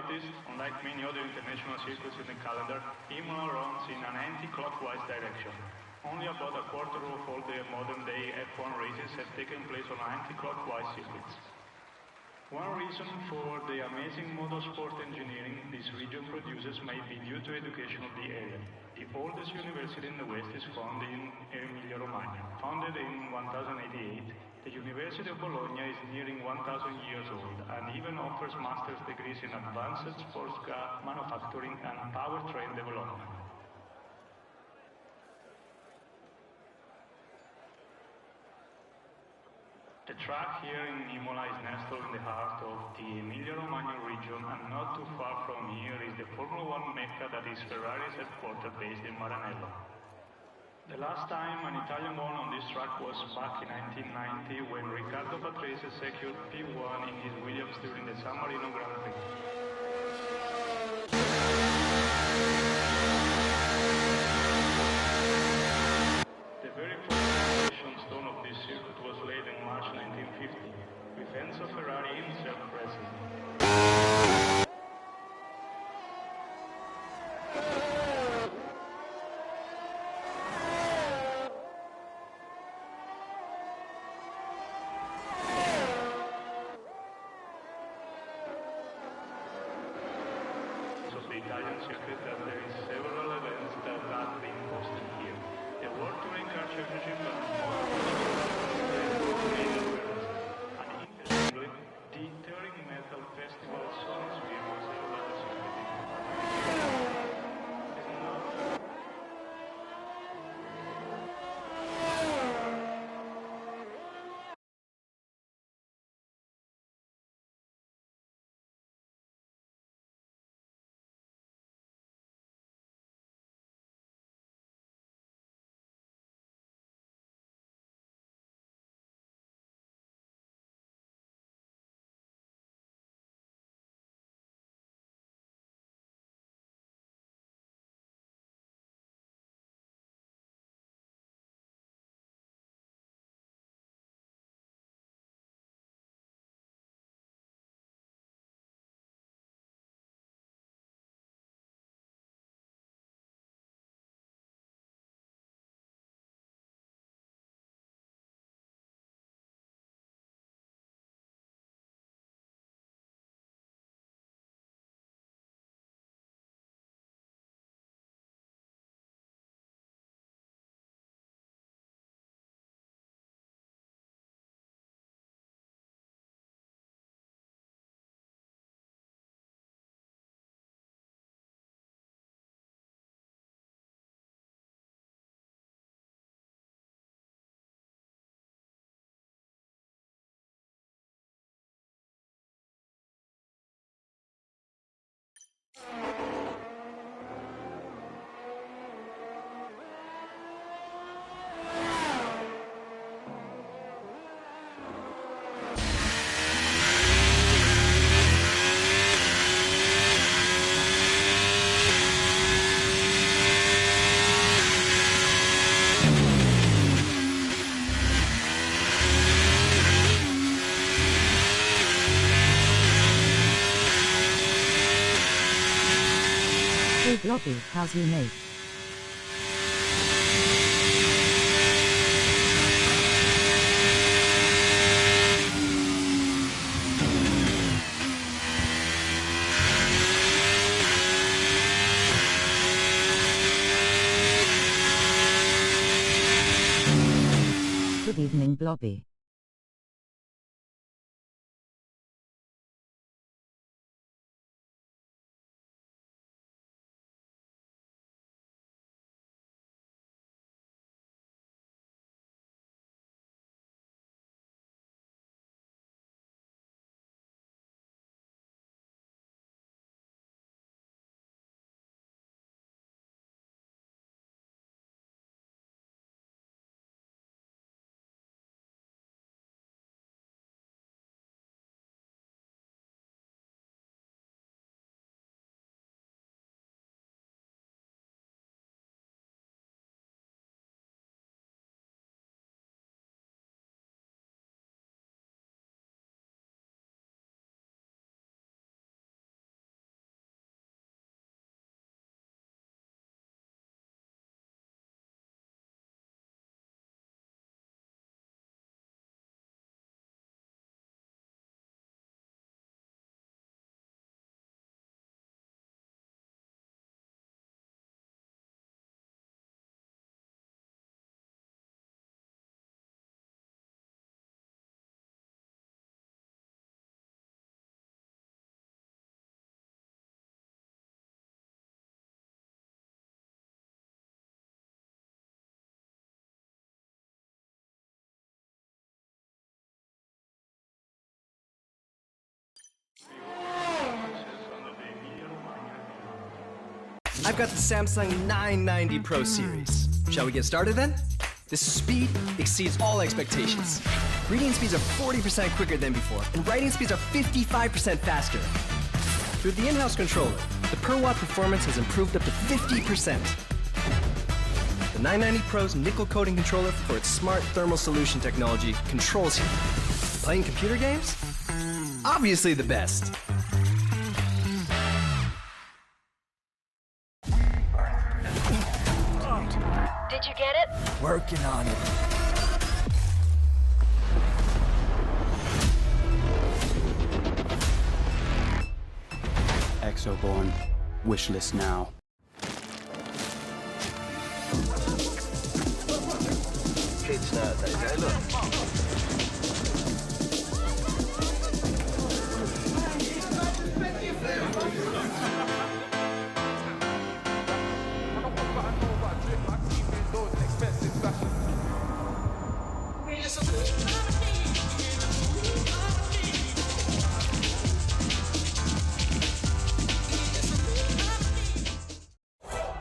noticed, unlike many other international circuits in the calendar, Imola runs in an anti-clockwise direction. Only about a quarter of all the modern-day F1 races have taken place on anti-clockwise circuits. One reason for the amazing motorsport engineering this region produces may be due to education of the area. The oldest university in the West is found in Emilia-Romagna. Founded in 1088, the University of Bologna is nearing 1000 years old and even offers master's degrees in advanced sports car manufacturing and powertrain development. The track here in Imola is nestled in the heart of the Emilia-Romagna region, and not too far from here is the Formula One Mecca that is Ferrari's headquarters based in Maranello. The last time an Italian won on this track was back in 1990 when Riccardo Patrese secured P1 in his Williams during the San Marino Grand Prix. The very first foundation stone of this circuit was laid in March 1950, with Enzo Ferrari himself present. Of the Italian circuit that there is several events that have been hosted here. The World Touring Car Championship and interestingly, the Touring Metal Festival Sonisville was held at the circuit. Hey Blobby, how's you mate? Good evening Blobby. I've got the Samsung 990 Pro series. Shall we get started then? This speed exceeds all expectations. Reading speeds are 40% quicker than before, and writing speeds are 55% faster. Through the in-house controller, the per-watt performance has improved up to 50%. The 990 Pro's nickel coating controller for its smart thermal solution technology controls heat. Playing computer games? Obviously the best. Did you get it? Working on it. Exoborn. Wishlist now. Kids nowadays, eh? Look.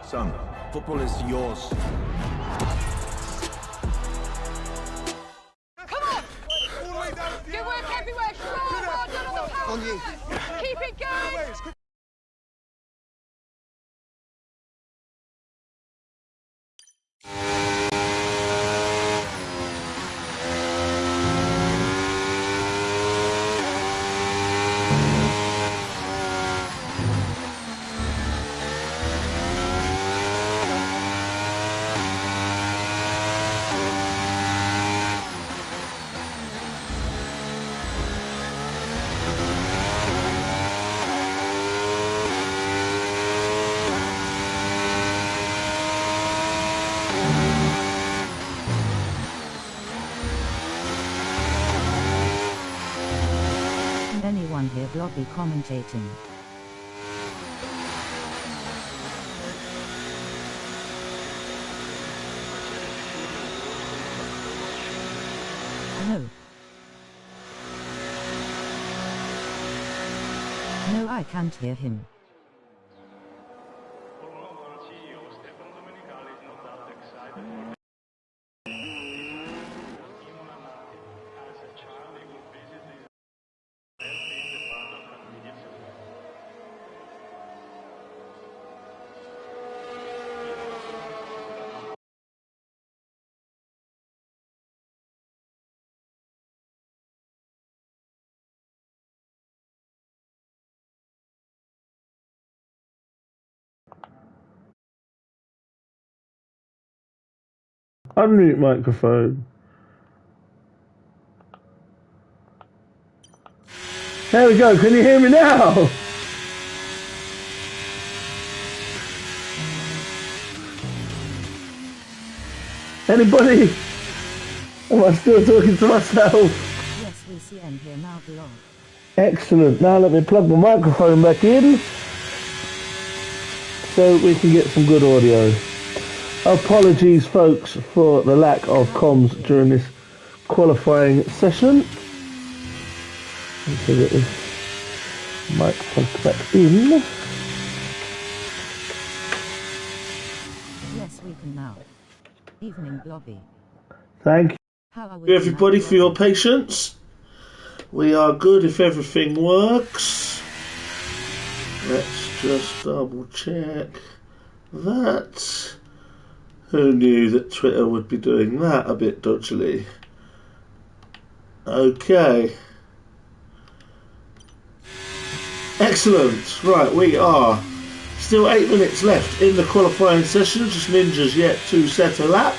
Son, football is yours. Come on! Good work everywhere! Strong! Well done on the power! On you. Keep it going! Anyone here Blobby commentating? No. No, I can't hear him. Unmute microphone. There we go. Can you hear me now? Anybody? Am I still talking to myself? Yes, we see and hear now, Blob. Excellent. Now let me plug my microphone back in so we can get some good audio. Apologies, folks, for the lack of comms during this qualifying session. Let's get this mic plugged back in. Yes, we can now. Evening, Blobby. Thank How are we you, everybody, for your Blobby? patience. We are good if everything works. Let's just double check that. Who knew that Twitter would be doing that a bit dodgily? Okay. Excellent. Right, we are still 8 minutes left in the qualifying session. Just Ninjas yet to set a lap.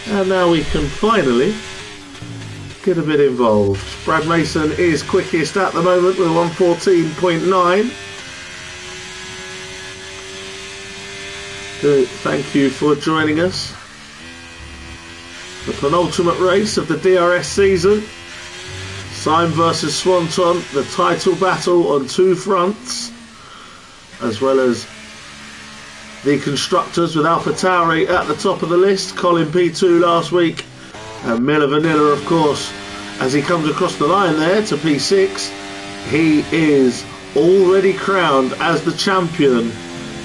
And now we can finally get a bit involved. Brad Mason is quickest at the moment with 1:14.9. Thank you for joining us. The penultimate race of the DRS season. Syme versus Swanton, the title battle on two fronts, as well as the constructors with AlphaTauri at the top of the list. Colin P2 last week, and Miller Vanilla, of course, as he comes across the line there to P6. He is already crowned as the champion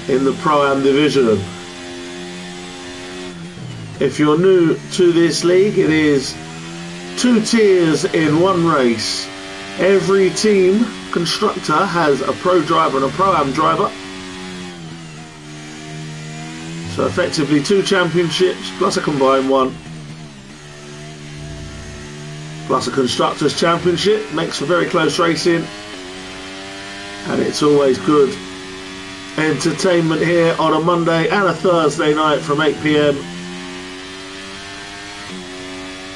in the Pro-Am division. If you're new to this league, it is 2 tiers in one race. Every team constructor has a Pro driver and a Pro-Am driver. So effectively 2 championships plus a combined one. Plus a Constructors' Championship, makes for very close racing, and it's always good entertainment here on a Monday and a Thursday night from 8 PM.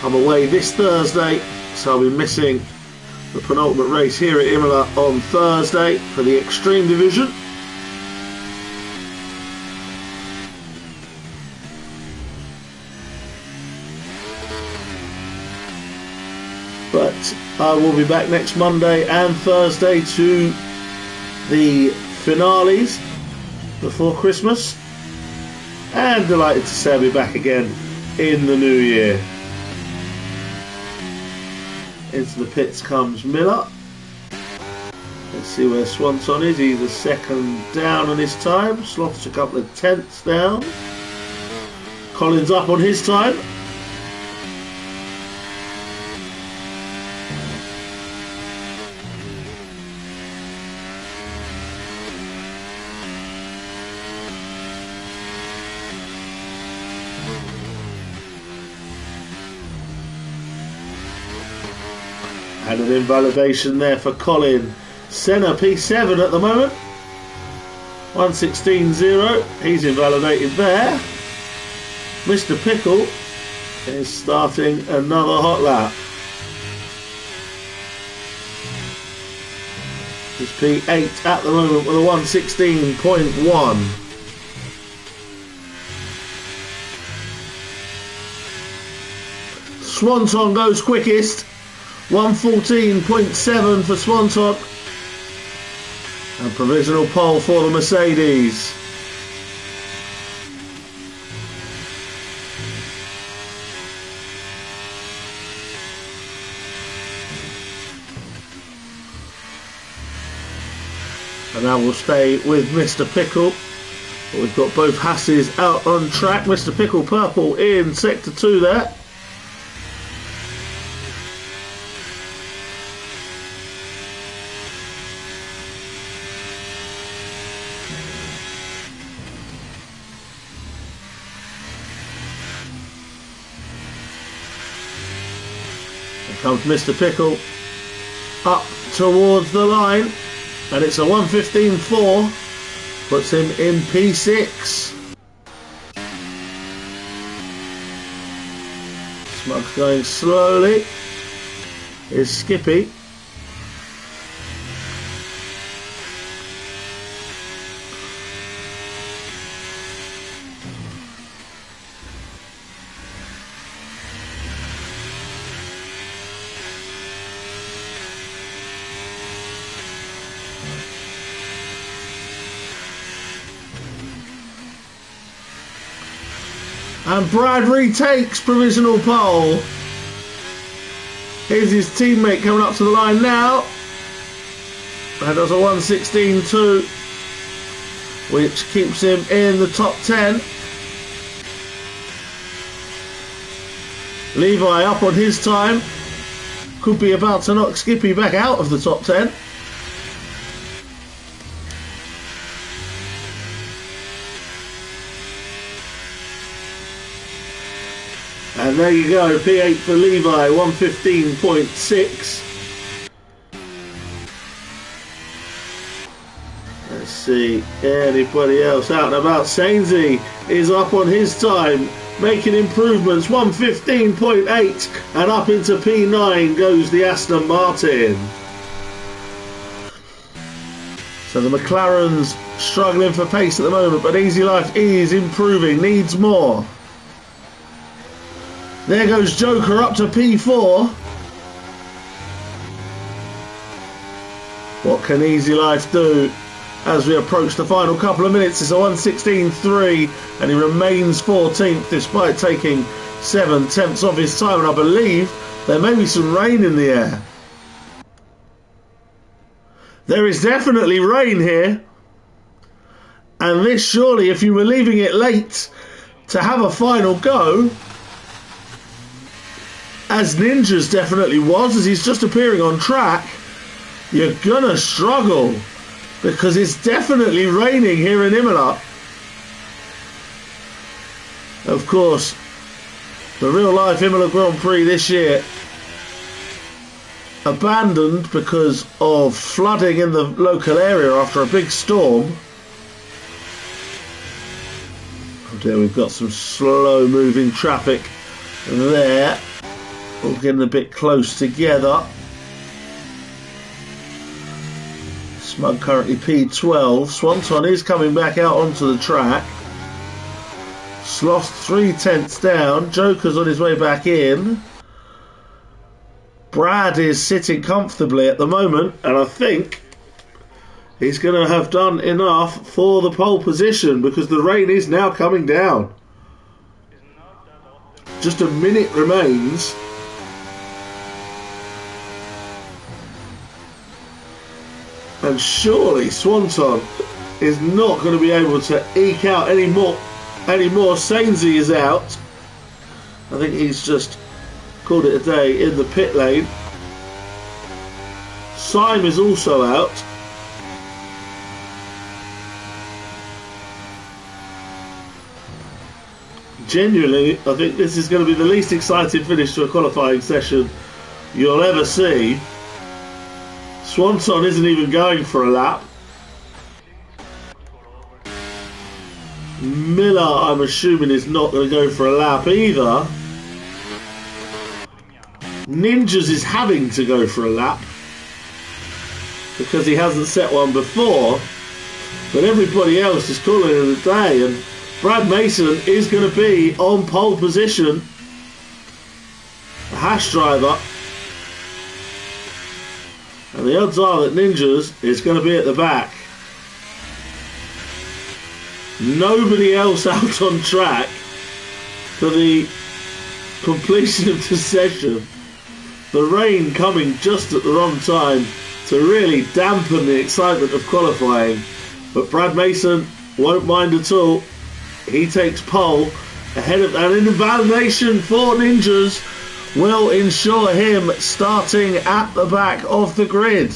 I'm away this Thursday, so I'll be missing the penultimate race here at Imola on Thursday for the Extreme Division. But I will be back next Monday and Thursday to the finales before Christmas, and delighted to say I'll be back again in the new year. Into the pits comes Miller. Let's see where Swanson is. He's a second down on his time. Sloth's a couple of tenths down. Collins up on his time. And an invalidation there for Colin. Senna P7 at the moment. 1:16.0. He's invalidated there. Mr. Pickle is starting another hot lap. He's P8 at the moment with a 1:16.1. Swanson goes quickest. 1:14.7 for Swanson. And provisional pole for the Mercedes. And now we'll stay with Mr. Pickle. We've got both Hasses out on track. Mr. Pickle purple in sector 2 there. Comes Mr. Pickle up towards the line, and it's a 1:15.4, puts him in P6. Smug's going slowly. Is Skippy. And Brad retakes provisional pole. Here's his teammate coming up to the line now. That does a 1:16.2, which keeps him in the top 10. Levi up on his time. Could be about to knock Skippy back out of the top 10. And there you go, P8 for Levi, 1:15.6. Let's see, anybody else out and about? Sainsy is up on his time, making improvements, 1:15.8, and up into P9 goes the Aston Martin. So the McLaren's struggling for pace at the moment, but Easy Life is improving, needs more. There goes Joker up to P4. What can Easy Life do as we approach the final couple of minutes? It's a 1:16.3, and he remains 14th despite taking 7 tenths off his time, and I believe there may be some rain in the air. There is definitely rain here. And this, surely, if you were leaving it late to have a final go, as Ninjas definitely was, as he's just appearing on track, you're gonna struggle, because it's definitely raining here in Imola. Of course, the real life Imola Grand Prix this year abandoned because of flooding in the local area after a big storm. Oh dear, we've got some slow moving traffic there, all getting a bit close together. Smug currently P12. Swanton is coming back out onto the track. Sloth 3/10 down. Joker's on his way back in. Brad is sitting comfortably at the moment, and I think he's going to have done enough for the pole position, because the rain is now coming down. Just a minute remains. And surely Swanton is not going to be able to eke out any more. Sainsey is out. I think he's just called it a day in the pit lane. Syme is also out. Genuinely, I think this is going to be the least exciting finish to a qualifying session you'll ever see. Swanton isn't even going for a lap. Miller, I'm assuming, is not going to go for a lap either. Ninjas is having to go for a lap because he hasn't set one before. But everybody else is calling it a day, and Brad Mason is going to be on pole position. The Hash driver. And the odds are that Ninjas is going to be at the back. Nobody else out on track for the completion of the session. The rain coming just at the wrong time to really dampen the excitement of qualifying. But Brad Mason won't mind at all. He takes pole ahead of, and an invalidation for Ninjas will ensure him starting at the back of the grid.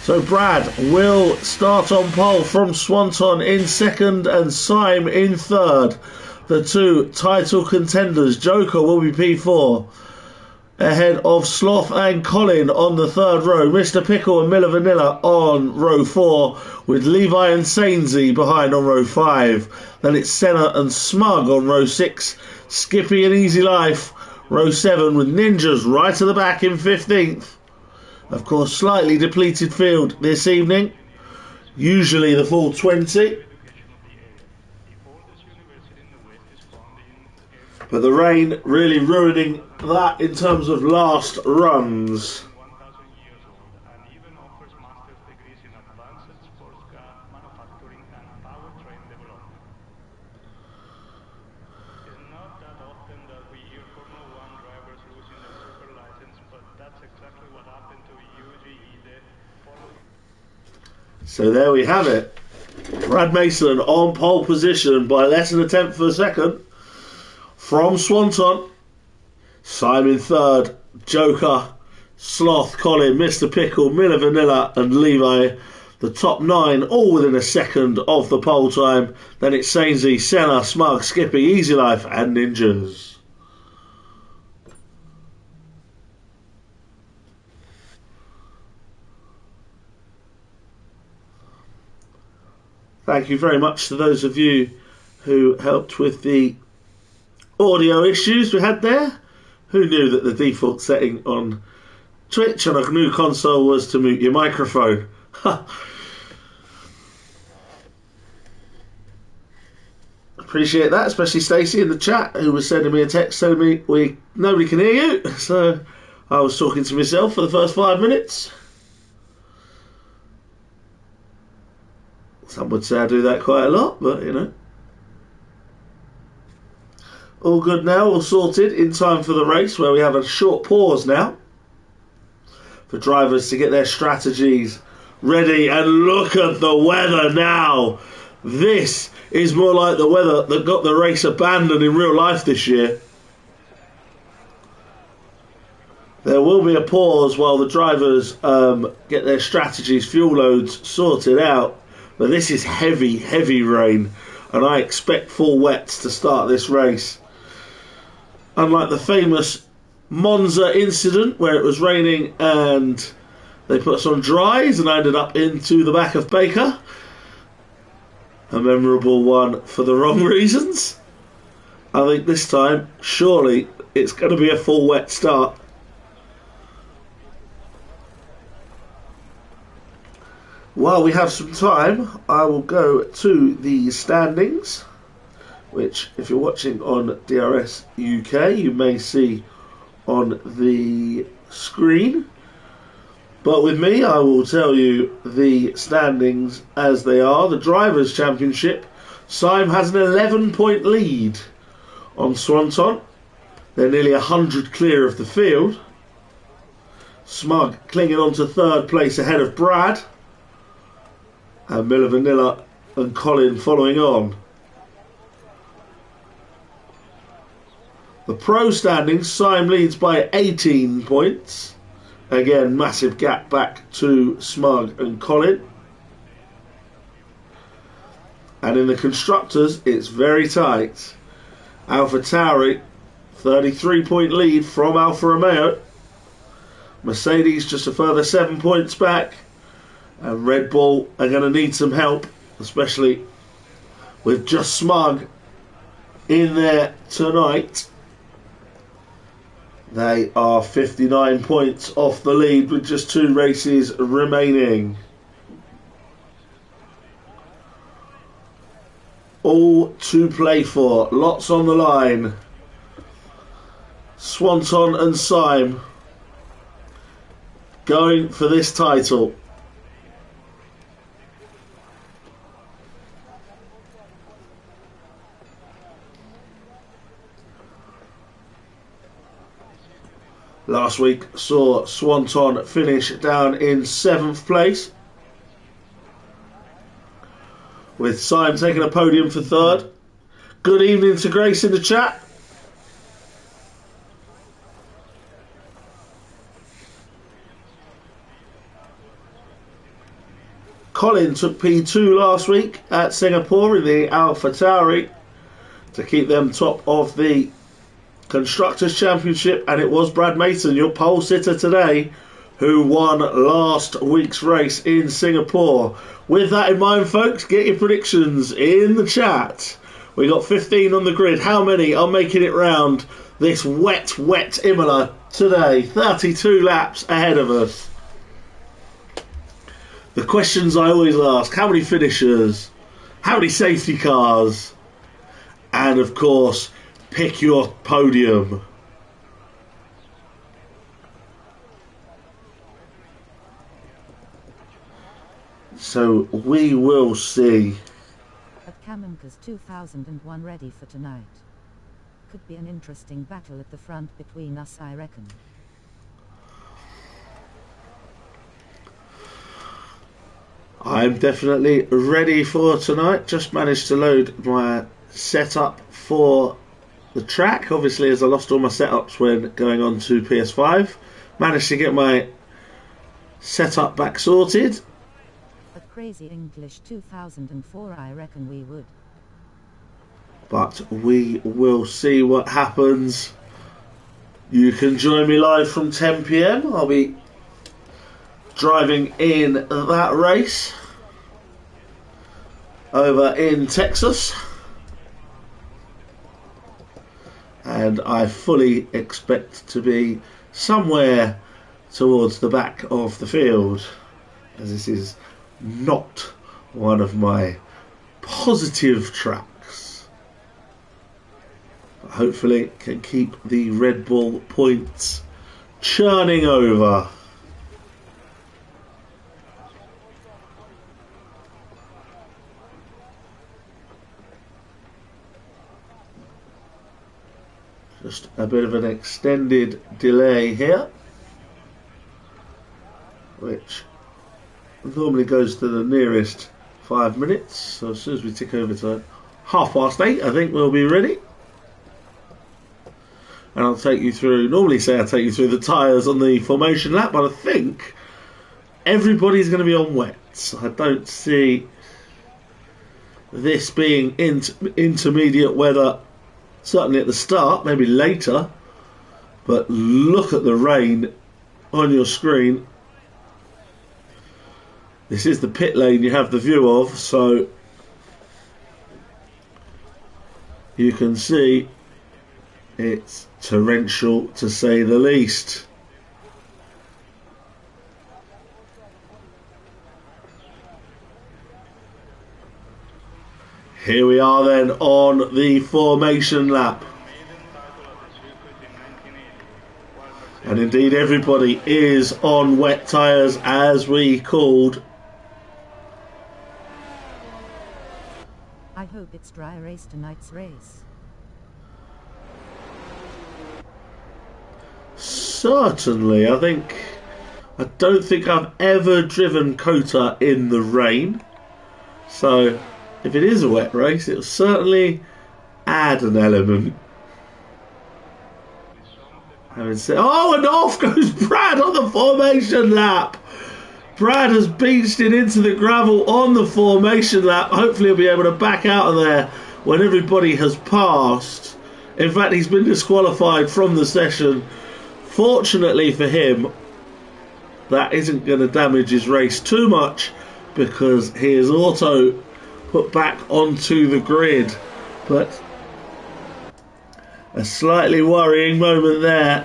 So Brad will start on pole from Swanton in second and Syme in third. The two title contenders. Joker will be P4 ahead of Sloth and Colin on the third row. Mr. Pickle and Miller Vanilla on row 4, with Levi and Sainsey behind on row 5. Then it's Senna and Smug on row 6. Skippy and Easy Life row 7, with Ninjas right at the back in 15th. Of course, slightly depleted field this evening. Usually the full 20. But the rain really ruining that in terms of last runs. So there we have it. Brad Mason on pole position by less than a tenth of a second from Swanton. Syme third, Joker, Sloth, Colin, Mr. Pickle, Miller Vanilla and Levi. The top 9 all within a second of the pole time. Then it's Sainsey, Senna, Smug, Skippy, Easy Life and Ninjas. Thank you very much to those of you who helped with the audio issues we had there. Who knew that the default setting on Twitch on a new console was to mute your microphone? Appreciate that, especially Stacey in the chat, who was sending me a text telling me nobody can hear you. So I was talking to myself for the first 5 minutes. Some would say I do that quite a lot, but you know. All good now, all sorted in time for the race, where we have a short pause now for drivers to get their strategies ready, and look at the weather now. This is more like the weather that got the race abandoned in real life this year. There will be a pause while the drivers get their strategies, fuel loads sorted out. But this is heavy, heavy rain, and I expect full wets to start this race. Unlike the famous Monza incident where it was raining and they put us on dries and I ended up into the back of Baker. A memorable one for the wrong reasons. I think this time, surely, it's going to be a full wet start. While we have some time, I will go to the standings, which, if you're watching on DRS UK, you may see on the screen. But with me, I will tell you the standings as they are. The Drivers' Championship, Syme has an 11-point lead on Swanton. They're nearly 100 clear of the field. Smug clinging on to third place ahead of Brad. And Miller Vanilla and Colin following on. The Pro standings, Syme leads by 18 points. Again, massive gap back to Smug and Colin. And in the Constructors, it's very tight. AlphaTauri, 33-point lead from Alfa Romeo. Mercedes just a further 7 points back. And Red Bull are going to need some help, especially with just Smug in there tonight. They are 59 points off the lead with just 2 races remaining. All to play for, lots on the line. Swanton and Syme going for this title. Last week saw Swanton finish down in 7th place, with Syme taking a podium for 3rd. Good evening to Grace in the chat. Colin took P2 last week at Singapore in the AlphaTauri to keep them top of the Constructors' Championship, and it was Brad Mason, your pole sitter today, who won last week's race in Singapore. With that in mind, folks, get your predictions in the chat. We got 15 on the grid. How many are making it round this wet, wet Imola today? 32 laps ahead of us. The questions I always ask: how many finishers? How many safety cars? And of course, pick your podium. So we will see. At Kamenka's 2001 ready for tonight. Could be an interesting battle at the front between us, I reckon. I'm definitely ready for tonight. Just managed to load my setup for the track, obviously, as I lost all my setups when going on to PS5. Managed to get my setup back sorted. At Crazy English 2004, I reckon we would. But we will see what happens. You can join me live from 10 PM. I'll be driving in that race over in Texas. And I fully expect to be somewhere towards the back of the field, as this is not one of my positive tracks. But hopefully can keep the Red Bull points churning over. Just a bit of an extended delay here, which normally goes to the nearest 5 minutes. So as soon as we tick over to 8:30, I think we'll be ready. And I'll take you through, normally say I'll take you through the tyres on the formation lap, but I think everybody's going to be on wets. I don't see this being intermediate weather, certainly at the start, maybe later. But look at the rain on your screen. This is the pit lane you have the view of, so you can see it's torrential to say the least. Here we are then on the formation lap. And indeed everybody is on wet tyres as we called. I hope it's dry race tonight's race. Certainly, I don't think I've ever driven Kota in the rain. So if it is a wet race, it'll certainly add an element. Having said, oh, and off goes Brad on the formation lap. Brad has beached it into the gravel on the formation lap. Hopefully he'll be able to back out of there when everybody has passed. In fact, he's been disqualified from the session. Fortunately for him, that isn't going to damage his race too much because he is auto put back onto the grid. But a slightly worrying moment there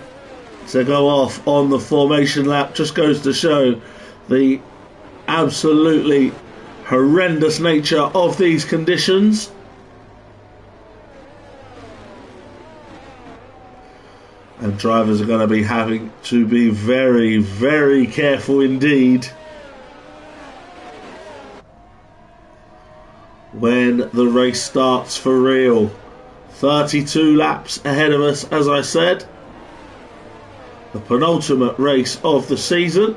to go off on the formation lap. Just goes to show the absolutely horrendous nature of these conditions. And drivers are going to be having to be very, very careful indeed when the race starts for real. 32 laps ahead of us, as I said. The penultimate race of the season.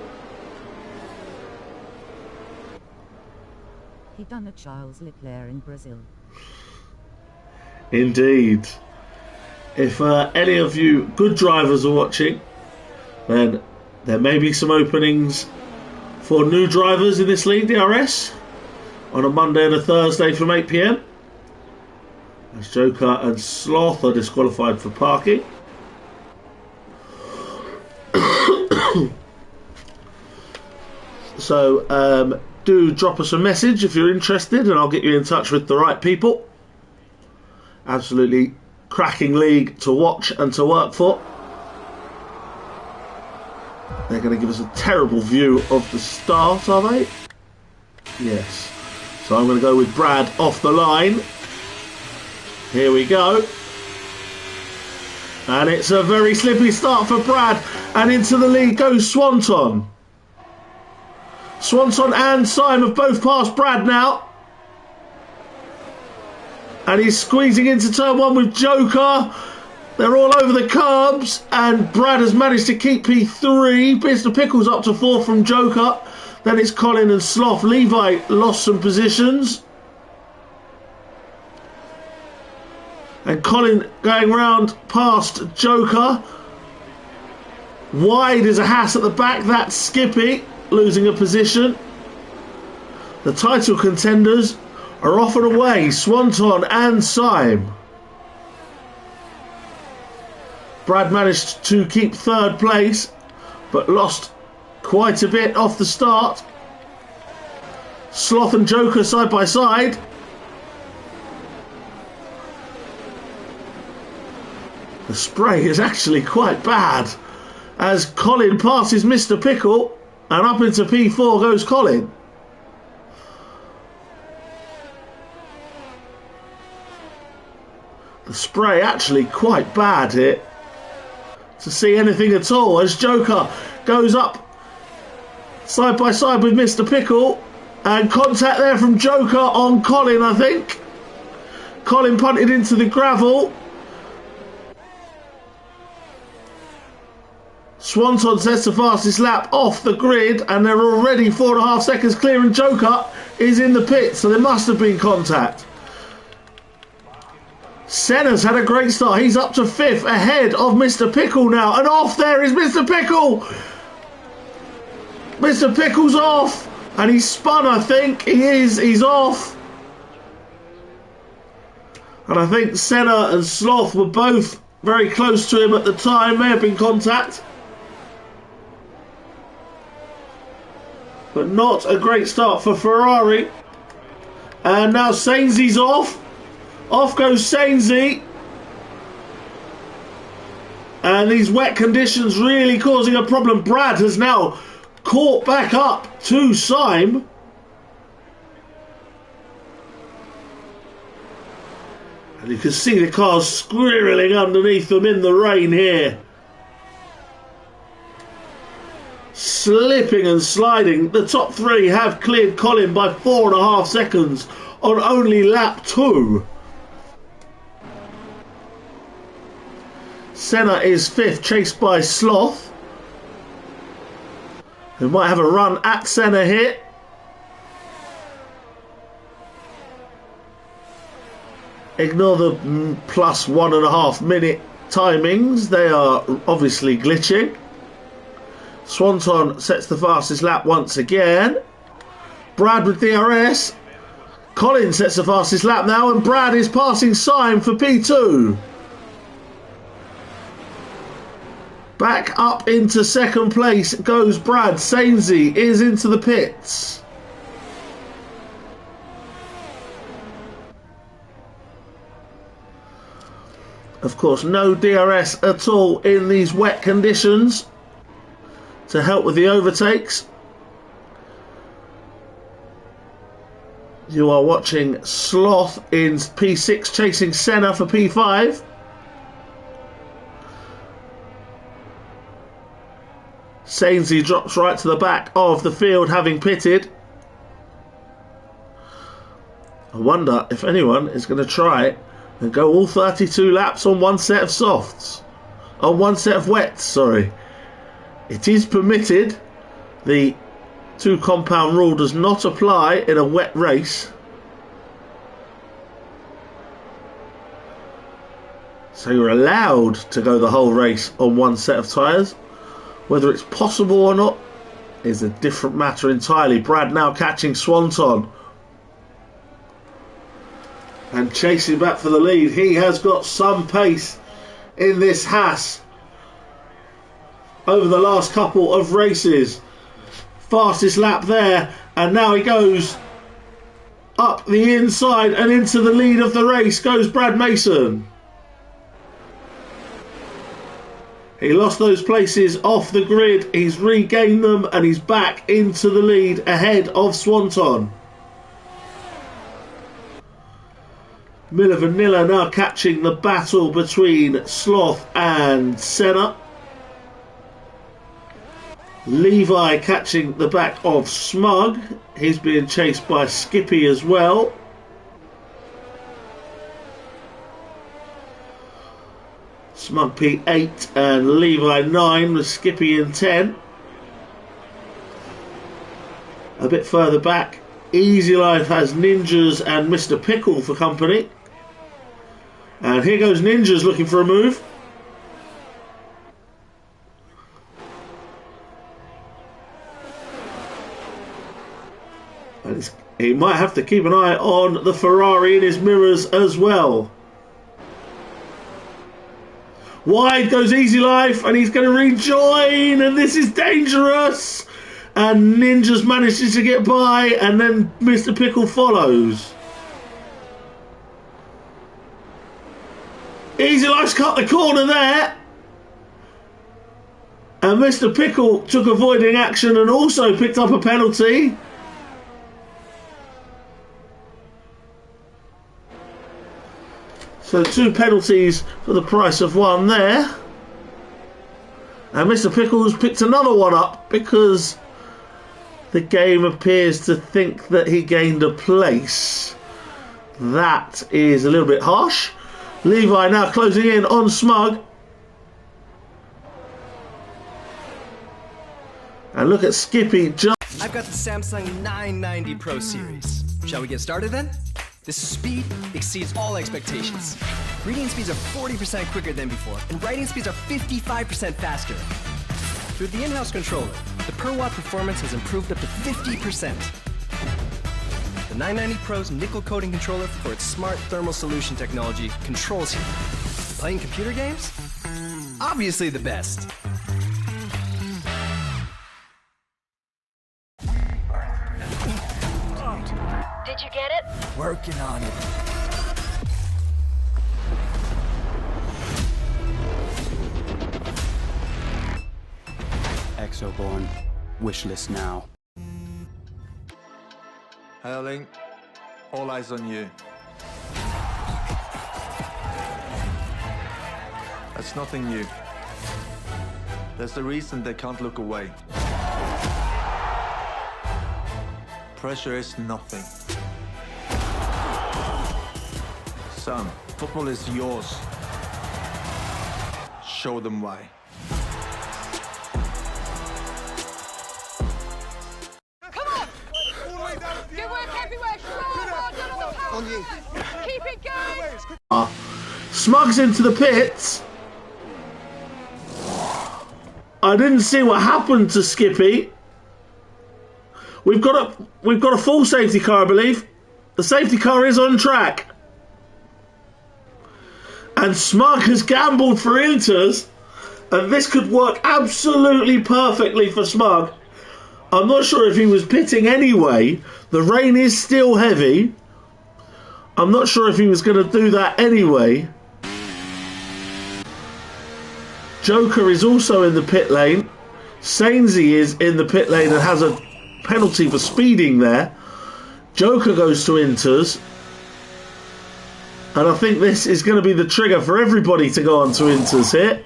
He done a Charles Leclerc in Brazil. Indeed. If any of you good drivers are watching, then there may be some openings for new drivers in this league, DRS, on a Monday and a Thursday from 8 PM. As Joker and Sloth are disqualified for parking. So do drop us a message if you're interested and I'll get you in touch with the right people. Absolutely cracking league to watch and to work for. They're going to give us a terrible view of the start, are they? Yes. So I'm going to go with Brad off the line. Here we go. And it's a very slippy start for Brad. And into the lead goes Swanton. Swanton and Syme have both passed Brad now. And he's squeezing into turn one with Joker. They're all over the curbs. And Brad has managed to keep P3. Mr. Pickles up to 4 from Joker. Then it's Colin and Sloth. Levi lost some positions. And Colin going round past Joker. Wide is a Haas at the back. That's Skippy losing a position. The title contenders are off and away. Swanton and Syme. Brad managed to keep third place, but lost quite a bit off the start. Sloth and Joker side by side. The spray is actually quite bad as Colin passes Mr. Pickle and up into P4 goes Colin. The spray actually quite bad here to see anything at all as Joker goes up side by side with Mr. Pickle and contact there from Joker on Colin, I think. Colin punted into the gravel. Swanton sets the fastest lap off the grid, and they're already 4.5 seconds clear, and Joker is in the pit, so there must have been contact. Senna's had a great start. He's up to 5th ahead of Mr. Pickle now, and off there is Mr. Pickle. Mr. Pickle's off, and he's spun, I think. He's off. And I think Senna and Sloth were both very close to him at the time. May have been contact. But not a great start for Ferrari. And now Sainzy's off. Off goes Sainsy. And these wet conditions really causing a problem. Brad has now caught back up to Syme. And you can see the cars squirreling underneath them in the rain here. Slipping and sliding. The top 3 have cleared Colin by 4.5 seconds on only lap 2. Senna is 5th, chased by Sloth, who might have a run at Senna here. Ignore the plus 1.5 minute timings. They are obviously glitching. Swanton sets the fastest lap once again. Brad with DRS. Colin sets the fastest lap now, and Brad is passing Syme for P2. Back up into 2nd place goes Brad. Sainsy is into the pits. Of course, no DRS at all in these wet conditions to help with the overtakes. You are watching Sloth in P6 chasing Senna for P5. Sainsy drops right to the back of the field, having pitted. I wonder if anyone is going to try and go all 32 laps on one set of softs. On one set of wets, sorry. It is permitted. The 2 compound rule does not apply in a wet race. So you're allowed to go the whole race on one set of tyres. Whether it's possible or not is a different matter entirely. Brad now catching Swanton and chasing back for the lead. He has got some pace in this Haas over the last couple of races. Fastest lap there, and now he goes up the inside, and into the lead of the race goes Brad Mason. He lost those places off the grid. He's regained them, and he's back into the lead ahead of Swanton. Miller Vanilla now catching the battle between Sloth and Senna. Levi catching the back of Smug. He's being chased by Skippy as well. Smug P8 and Levi 9 with Skippy in 10. A bit further back, Easy Life has Ninjas and Mr. Pickle for company. And here goes Ninjas looking for a move. And he might have to keep an eye on the Ferrari in his mirrors as well. Wide goes Easy Life, and he's going to rejoin, and this is dangerous. And Ninjas manages to get by, and then Mr. Pickle follows. Easy Life's cut the corner there. And Mr. Pickle took avoiding action and also picked up a penalty. So 2 penalties for the price of 1 there. And Mr. Pickles picked another one up because the game appears to think that he gained a place. That is a little bit harsh. Levi now closing in on Smug. And look at Skippy just... I've got the Samsung 990 Pro Series. Shall we get started then? This speed exceeds all expectations. Reading speeds are 40% quicker than before, and writing speeds are 55% faster. Through the in-house controller, the per-watt performance has improved up to 50%. The 990 Pro's nickel coating controller for its smart thermal solution technology controls you. Playing computer games? Obviously the best. Did you get it? Working on it. Exoborn. Wishlist now. Hurling, all eyes on you. That's nothing new. There's a reason they can't look away. Pressure is nothing. Son, football is yours. Show them why. Come on! Good work everywhere. Well done on the power. On you. Keep it going. Smug's into the pits. I didn't see what happened to Skippy. We've got a full safety car, I believe. The safety car is on track. And Smug has gambled for Inters, and this could work absolutely perfectly for Smug. I'm not sure if he was pitting anyway. The rain is still heavy. I'm not sure if he was going to do that anyway. Joker is also in the pit lane. Sainsy is in the pit lane and has a penalty for speeding there. Joker goes to Inters. And I think this is going to be the trigger for everybody to go on to Inters here.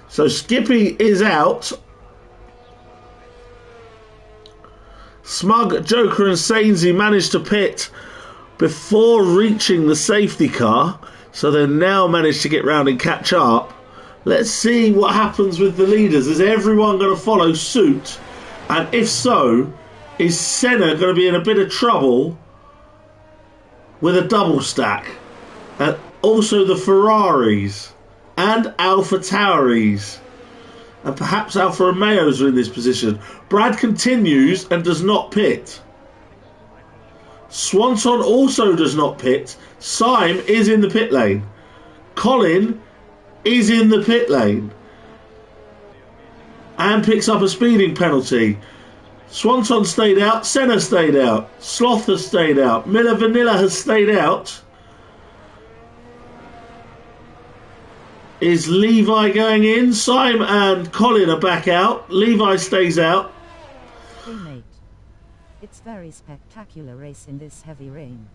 So Skippy is out. Smug, Joker and Sainsy managed to pit before reaching the safety car. So they now managed to get round and catch up. Let's see what happens with the leaders. Is everyone going to follow suit? And if so, is Senna going to be in a bit of trouble with a double stack? And also the Ferraris and Alpha Tauris. And perhaps Alfa Romeos are in this position. Brad continues and does not pit. Swanson also does not pit. Syme is in the pit lane. Colin is in the pit lane. And picks up a speeding penalty. Swanson stayed out. Senna stayed out. Sloth has stayed out. Miller Vanilla has stayed out. Is Levi going in? Syme and Colin are back out. Levi stays out. Hey mate. It's very spectacular race in this heavy rain.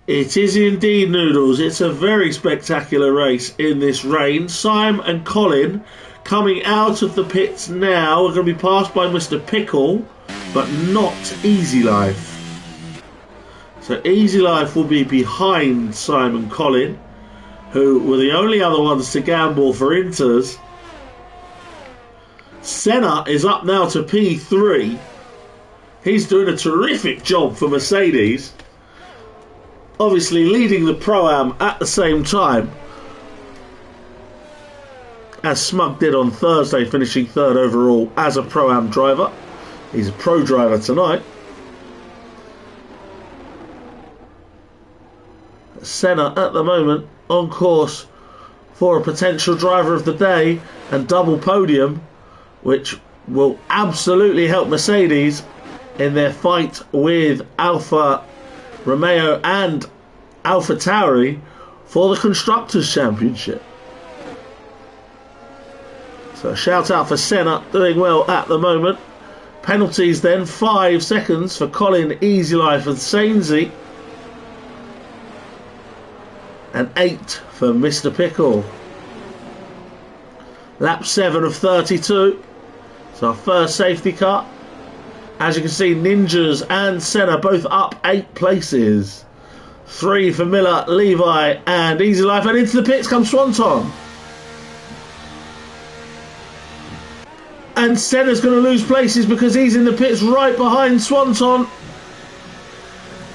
It is indeed, Noodles. It's a very spectacular race in this rain. Syme and Colin coming out of the pits now are going to be passed by Mr. Pickle, but not Easy Life. So Easy Life will be behind Syme and Colin, who were the only other ones to gamble for Inters. Senna is up now to P3. He's doing a terrific job for Mercedes. Obviously leading the Pro-Am at the same time as Smug did on Thursday, finishing third overall as a Pro-Am driver. He's a Pro driver tonight. Senna at the moment on course for a potential driver of the day and double podium, which will absolutely help Mercedes in their fight with Alfa Romeo and Alpha Tauri for the Constructors' Championship. So a shout out for Senna, doing well at the moment. Penalties then, 5 seconds for Colin, Easy Life and Sainsy. And 8 for Mr. Pickle. Lap 7 of 32. So our first safety car. As you can see, Ninjas and Senna both up 8 places. 3 for Miller, Levi and Easy Life. And into the pits comes Swanton. And Senna's going to lose places because he's in the pits right behind Swanton.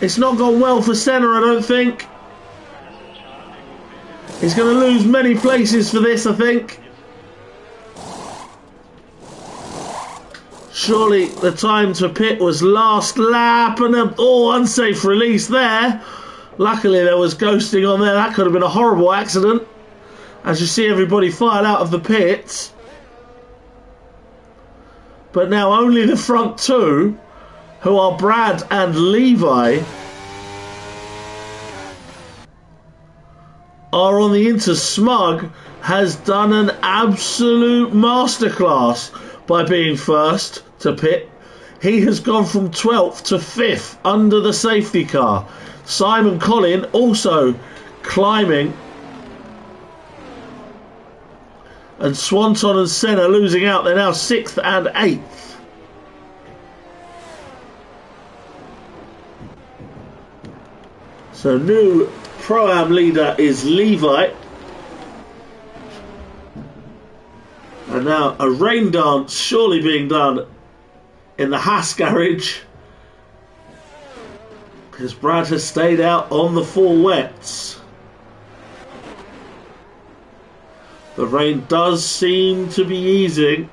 It's not gone well for Senna, I don't think. He's going to lose many places for this, I think. Surely the time to pit was last lap, and an unsafe release there. Luckily there was ghosting on there. That could have been a horrible accident. As you see everybody file out of the pits. But now only the front two, who are Brad and Levi, are on the into. Smug has done an absolute masterclass by being first to pit. He has gone from 12th to 5th under the safety car. Simon Collin also climbing. And Swanton and Senna losing out. They're now 6th and 8th. So new Pro-Am leader is Levi. And now a rain dance surely being done in the Haas garage, because Brad has stayed out on the 4 wets. The rain does seem to be easing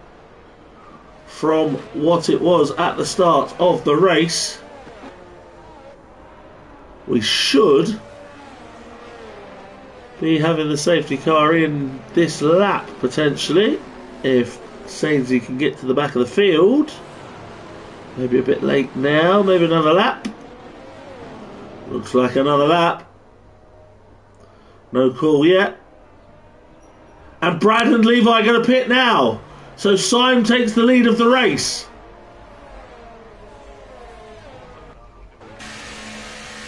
from what it was at the start of the race. We should be having the safety car in this lap potentially, if Sainsy can get to the back of the field. Maybe a bit late now, maybe another lap. Looks like another lap. No call yet. And Brad and Levi are going to pit now. So Simon takes the lead of the race.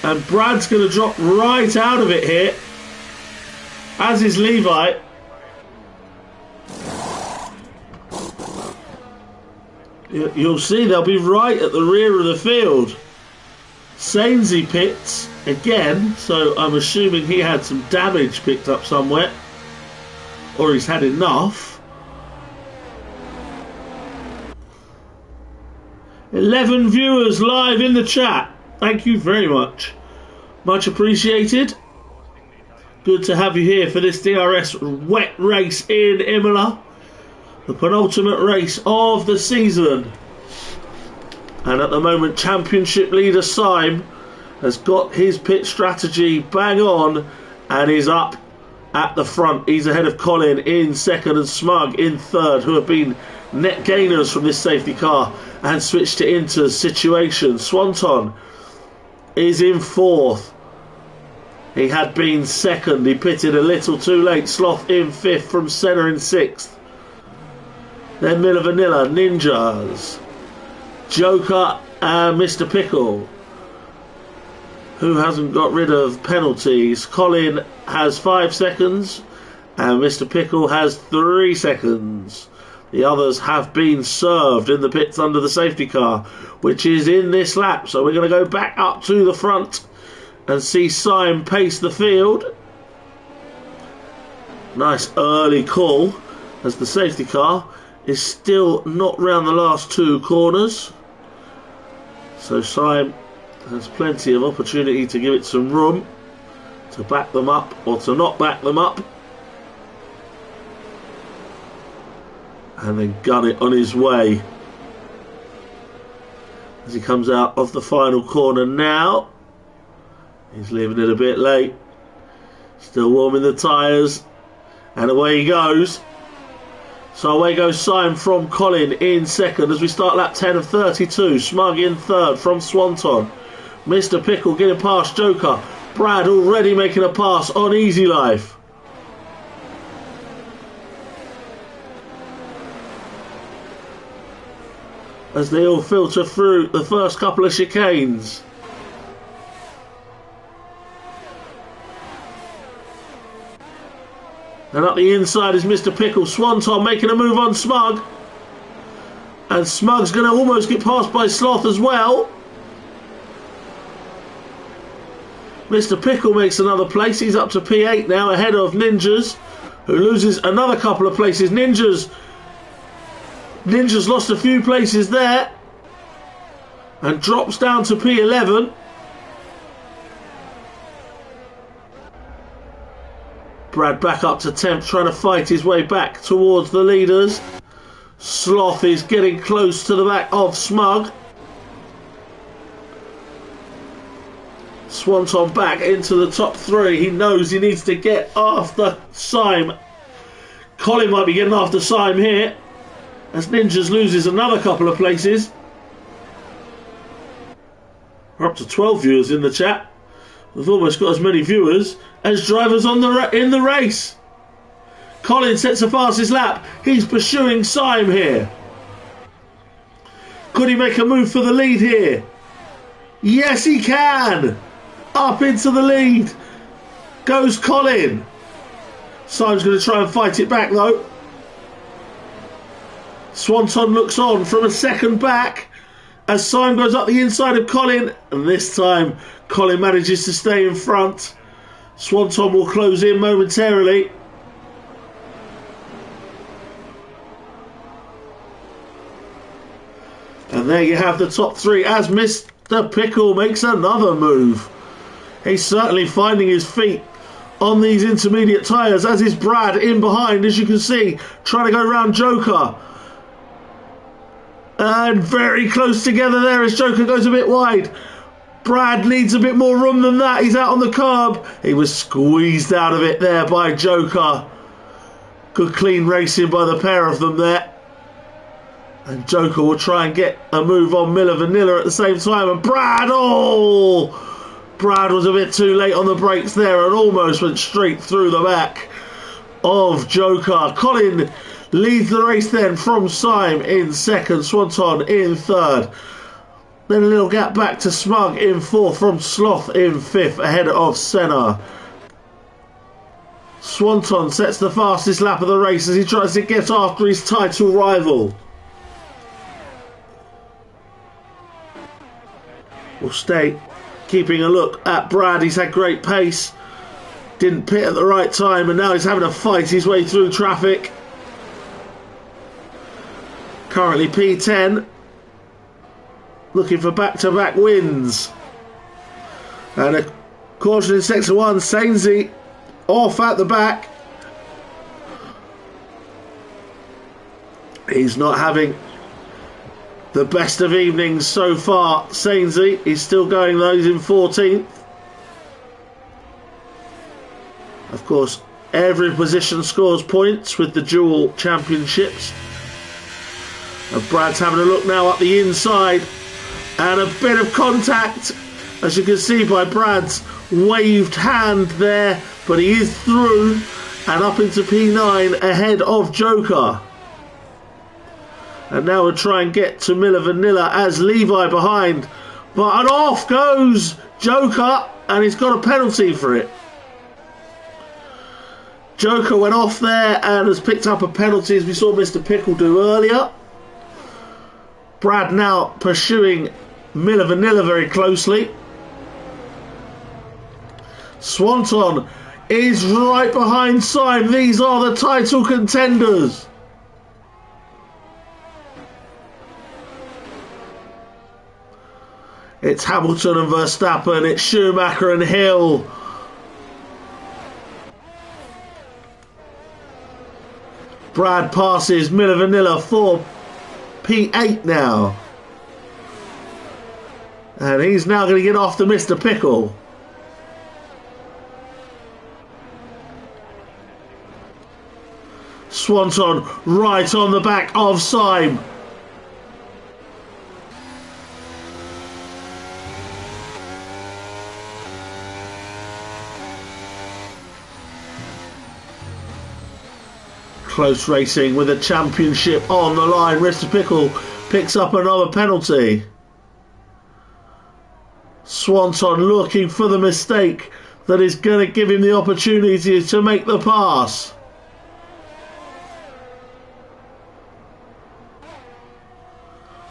And Brad's going to drop right out of it here, as is Levi. You'll see they'll be right at the rear of the field. Sainsy pits again, so I'm assuming he had some damage picked up somewhere, or he's had enough. 11 viewers live in the chat. Thank you very much. Much appreciated. Good to have you here for this DRS wet race in Imola. The penultimate race of the season. And at the moment, championship leader Syme has got his pit strategy bang on and is up at the front. He's ahead of Collin in second and Smug in third, who have been net gainers from this safety car and switched it into situation. Swanton is in fourth. He had been second. He pitted a little too late. Sloth in fifth from Senna in sixth. Then Miller Vanilla, Ninjas, Joker and Mr. Pickle, who hasn't got rid of penalties. Collin has 5 seconds and Mr. Pickle has 3 seconds. The others have been served in the pits under the safety car, which is in this lap. So we're going to go back up to the front and see Syme pace the field. Nice early call, as the safety car is still not round the last 2 corners. So Syme has plenty of opportunity to give it some room, to back them up or to not back them up, and then gun it on his way. As he comes out of the final corner now, he's leaving it a bit late, still warming the tyres, and away he goes. So away goes Syme from Collin in second as we start lap 10 of 32. Smug in third from Swanton. Mr. Pickle getting past Joker. Brad already making a pass on Easy Life. As they all filter through the first couple of chicanes. And up the inside is Mr. Pickle. Swanton making a move on Smug. And Smug's going to almost get passed by Sloth as well. Mr. Pickle makes another place. He's up to P8 now, ahead of Ninjas, who loses another couple of places. Ninjas Ninja's lost a few places there and drops down to P11. Brad back up to 10th, trying to fight his way back towards the leaders. Sloth is getting close to the back of Smug. Swanton back into the top 3. He knows he needs to get after Syme. Colin might be getting after Syme here, as Ninjas loses another couple of places. We're up to 12 viewers in the chat. We've almost got as many viewers as drivers on in the race. Colin sets the fastest lap. He's pursuing Syme here. Could he make a move for the lead here? Yes, he can. Up into the lead goes Colin. Syme's going to try and fight it back though. Swanton looks on from a second back as Syme goes up the inside of Colin, and this time Colin manages to stay in front. Swanton will close in momentarily. And there you have the top 3 as Mr. Pickle makes another move. He's certainly finding his feet on these intermediate tyres, as is Brad in behind, as you can see, trying to go round Joker. And very close together there as Joker goes a bit wide. Brad needs a bit more room than that. He's out on the curb. He was squeezed out of it there by Joker. Good clean racing by the pair of them there. And Joker will try and get a move on Miller Vanilla at the same time. And Brad, Brad was a bit too late on the brakes there and almost went straight through the back of Joker. Colin leads the race then from Syme in second, Swanton in third. Then a little gap back to Smug in fourth from Sloth in fifth, ahead of Senna. Swanton sets the fastest lap of the race as he tries to get after his title rival. We'll stay keeping a look at Brad. He's had great pace. Didn't pit at the right time and now he's having to fight his way through traffic. Currently P10. Looking for back-to-back wins. And a caution in sector 1. Sainsy off at the back. He's not having the best of evenings so far, Sainsy. He's still going though, he's in 14th. Of course, every position scores points with the dual championships. And Brad's having a look now up the inside. And a bit of contact, as you can see by Brad's waved hand there. But he is through and up into P9 ahead of Joker. And now we'll try and get to Miller Vanilla as Levi behind. But off goes Joker and he's got a penalty for it. Joker went off there and has picked up a penalty as we saw Mr. Pickle do earlier. Brad now pursuing Miller Vanilla very closely. Swanton is right behind Syme. These are the title contenders. It's Hamilton and Verstappen. It's Schumacher and Hill. Brad passes Miller Vanilla for P8 now. And he's now going to get after Mr. Pickle. Swanton right on the back of Syme. Close racing with a championship on the line. Mr. Pickle picks up another penalty. Swanton looking for the mistake that is going to give him the opportunity to make the pass.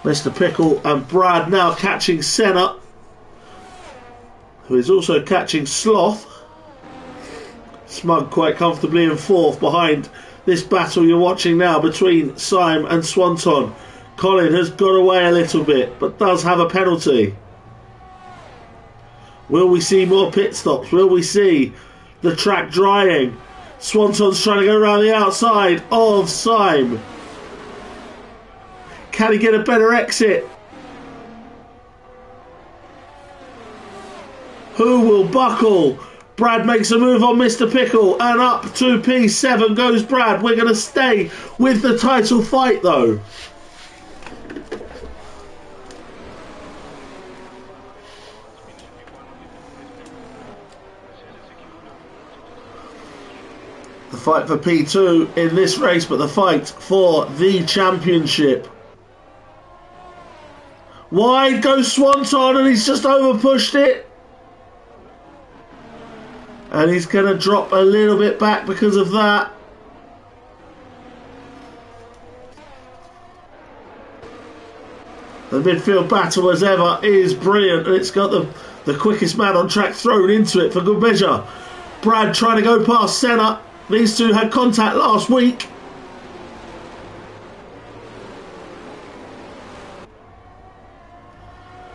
Mr. Pickle and Brad now catching Senna, who is also catching Sloth. Smug quite comfortably in fourth behind this battle you're watching now between Syme and Swanton. Colin has got away a little bit, but does have a penalty. Will we see more pit stops? Will we see the track drying? Swanton's trying to go around the outside of Syme. Can he get a better exit? Who will buckle? Brad makes a move on Mr. Pickle, and up to P7 goes Brad. We're going to stay with the title fight though. The fight for P2 in this race, but the fight for the championship. Wide goes Swanton, and he's just over pushed it. And he's going to drop a little bit back because of that. The midfield battle as ever is brilliant, and it's got the quickest man on track thrown into it for good measure. Brad trying to go past Senna. These two had contact last week.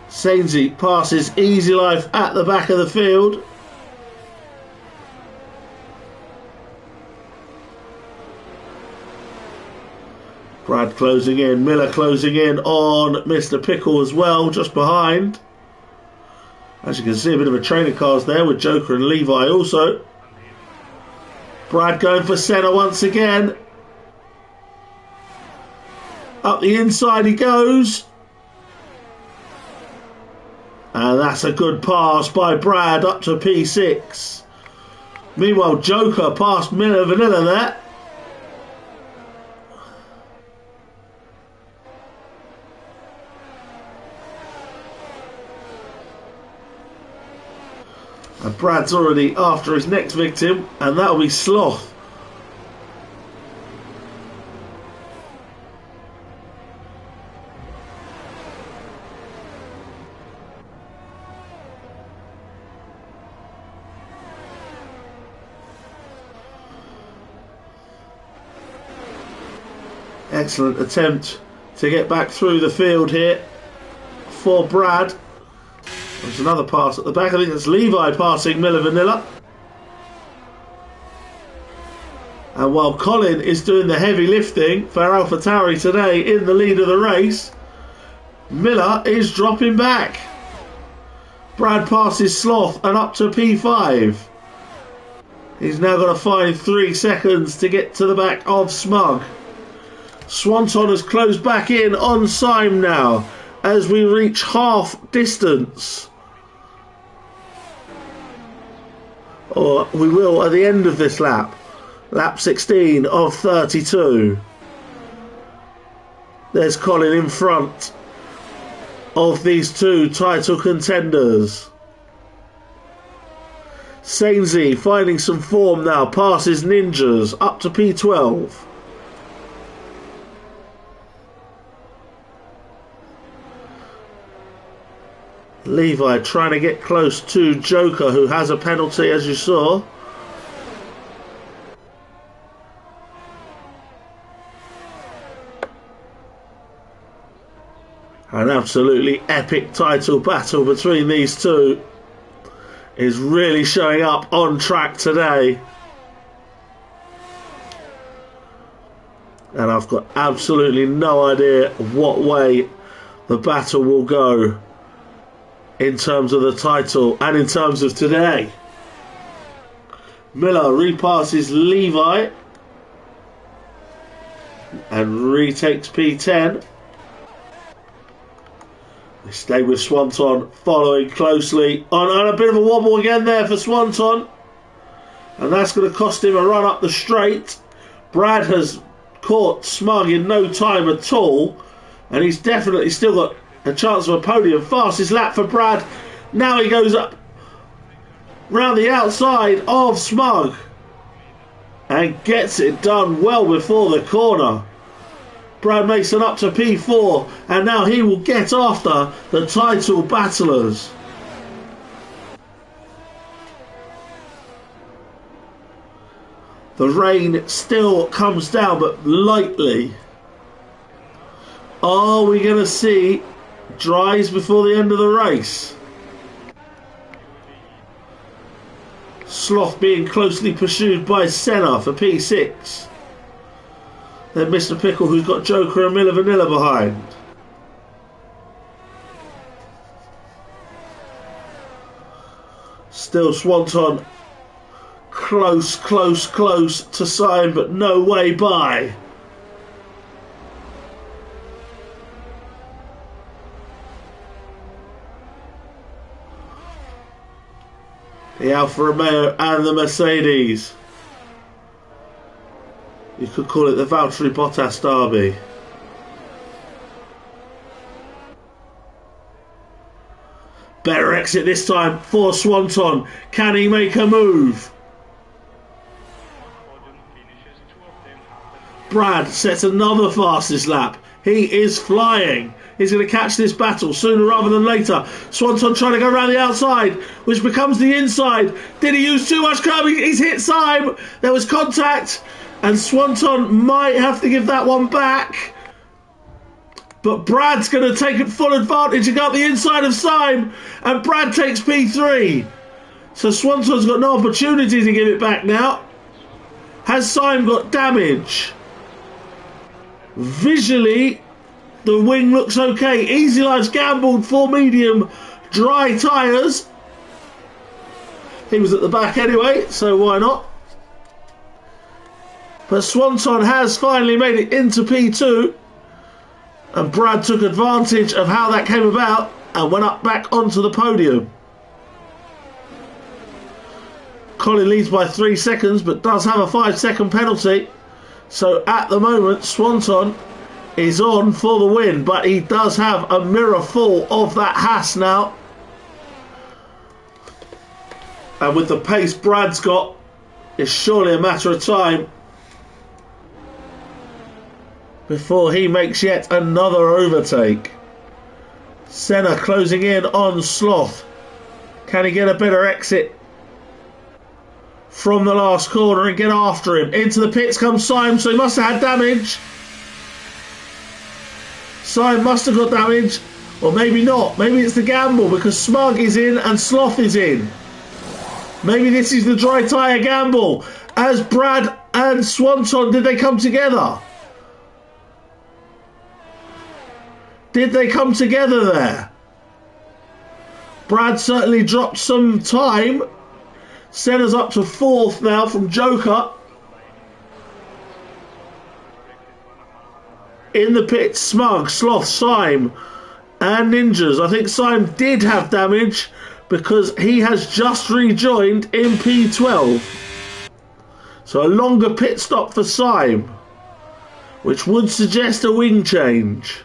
Sainsy passes Easy Life at the back of the field. Brad closing in, Miller closing in on Mr. Pickle as well, just behind. As you can see, a bit of a train of cars there with Joker and Levi also. Brad going for Senna once again. Up the inside he goes. And that's a good pass by Brad up to P6. Meanwhile, Joker past Miller Vanilla there. And Brad's already after his next victim, and that'll be Sloth. Excellent attempt to get back through the field here for Brad. There's another pass at the back. I think that's Levi passing Miller Vanilla. And while Colin is doing the heavy lifting for AlphaTauri today in the lead of the race, Miller is dropping back. Brad passes Sloth and up to P5. He's now got to find 3 seconds to get to the back of Smug. Swanton has closed back in on Syme now as we reach half distance. Or we will at the end of this lap. Lap 16 of 32. There's Colin in front of these two title contenders. Sainsy finding some form now, passes Ninjas up to P12. Levi trying to get close to Joker, who has a penalty, as you saw. An absolutely epic title battle between these two is really showing up on track today. And I've got absolutely no idea what way the battle will go in terms of the title and in terms of today. Miller repasses Levi and retakes P10. They stay with Swanton following closely on a bit of a wobble again there for Swanton, and that's going to cost him a run up the straight. Brad has caught Smug in no time at all, and he's definitely still got a chance of a podium. Fastest lap for Brad. Now he goes up round the outside of Smug and gets it done well before the corner. Brad Mason up to P4, and now he will get after the title battlers. The rain still comes down, but lightly. Are we going to see dries before the end of the race? Sloth being closely pursued by Senna for P6. Then Mr. Pickle, who's got Joker and Miller Vanilla behind. Still Swanton close to Syme, but no way by. The Alfa Romeo and the Mercedes. You could call it the Valtteri Bottas derby. Better exit this time for Swanton. Can he make a move? Brad sets another fastest lap. He is flying. He's going to catch this battle sooner rather than later. Swanton trying to go around the outside, which becomes the inside. Did he use too much curb? He's hit Syme. There was contact, and Swanton might have to give that one back. But Brad's going to take full advantage and go up the inside of Syme, and Brad takes P3. So Swanton's got no opportunity to give it back now. Has Syme got damage? Visually, the wing looks okay. Easy Life's gambled for medium dry tyres. He was at the back anyway, so why not? But Swanton has finally made it into P2. And Brad took advantage of how that came about and went up back onto the podium. Colin leads by 3 seconds, but does have a 5-second penalty. So at the moment, Swanton is on for the win, but he does have a mirror full of that Haas now. And with the pace Brad's got, it's surely a matter of time before he makes yet another overtake. Senna closing in on Sloth. Can he get a better exit from the last corner and get after him? Into the pits comes Syme, so he must have had damage. Syme must have got damage, or maybe not. Maybe it's the gamble because Smug is in and Sloth is in. Maybe this is the dry tyre gamble. As Brad and Swanton, did they come together? Did they come together there? Brad certainly dropped some time. Senna's up to 4th now from Joker. In the pits, Smug, Sloth, Syme and Ninjas. I think Syme did have damage because he has just rejoined in P12. So a longer pit stop for Syme, which would suggest a wing change.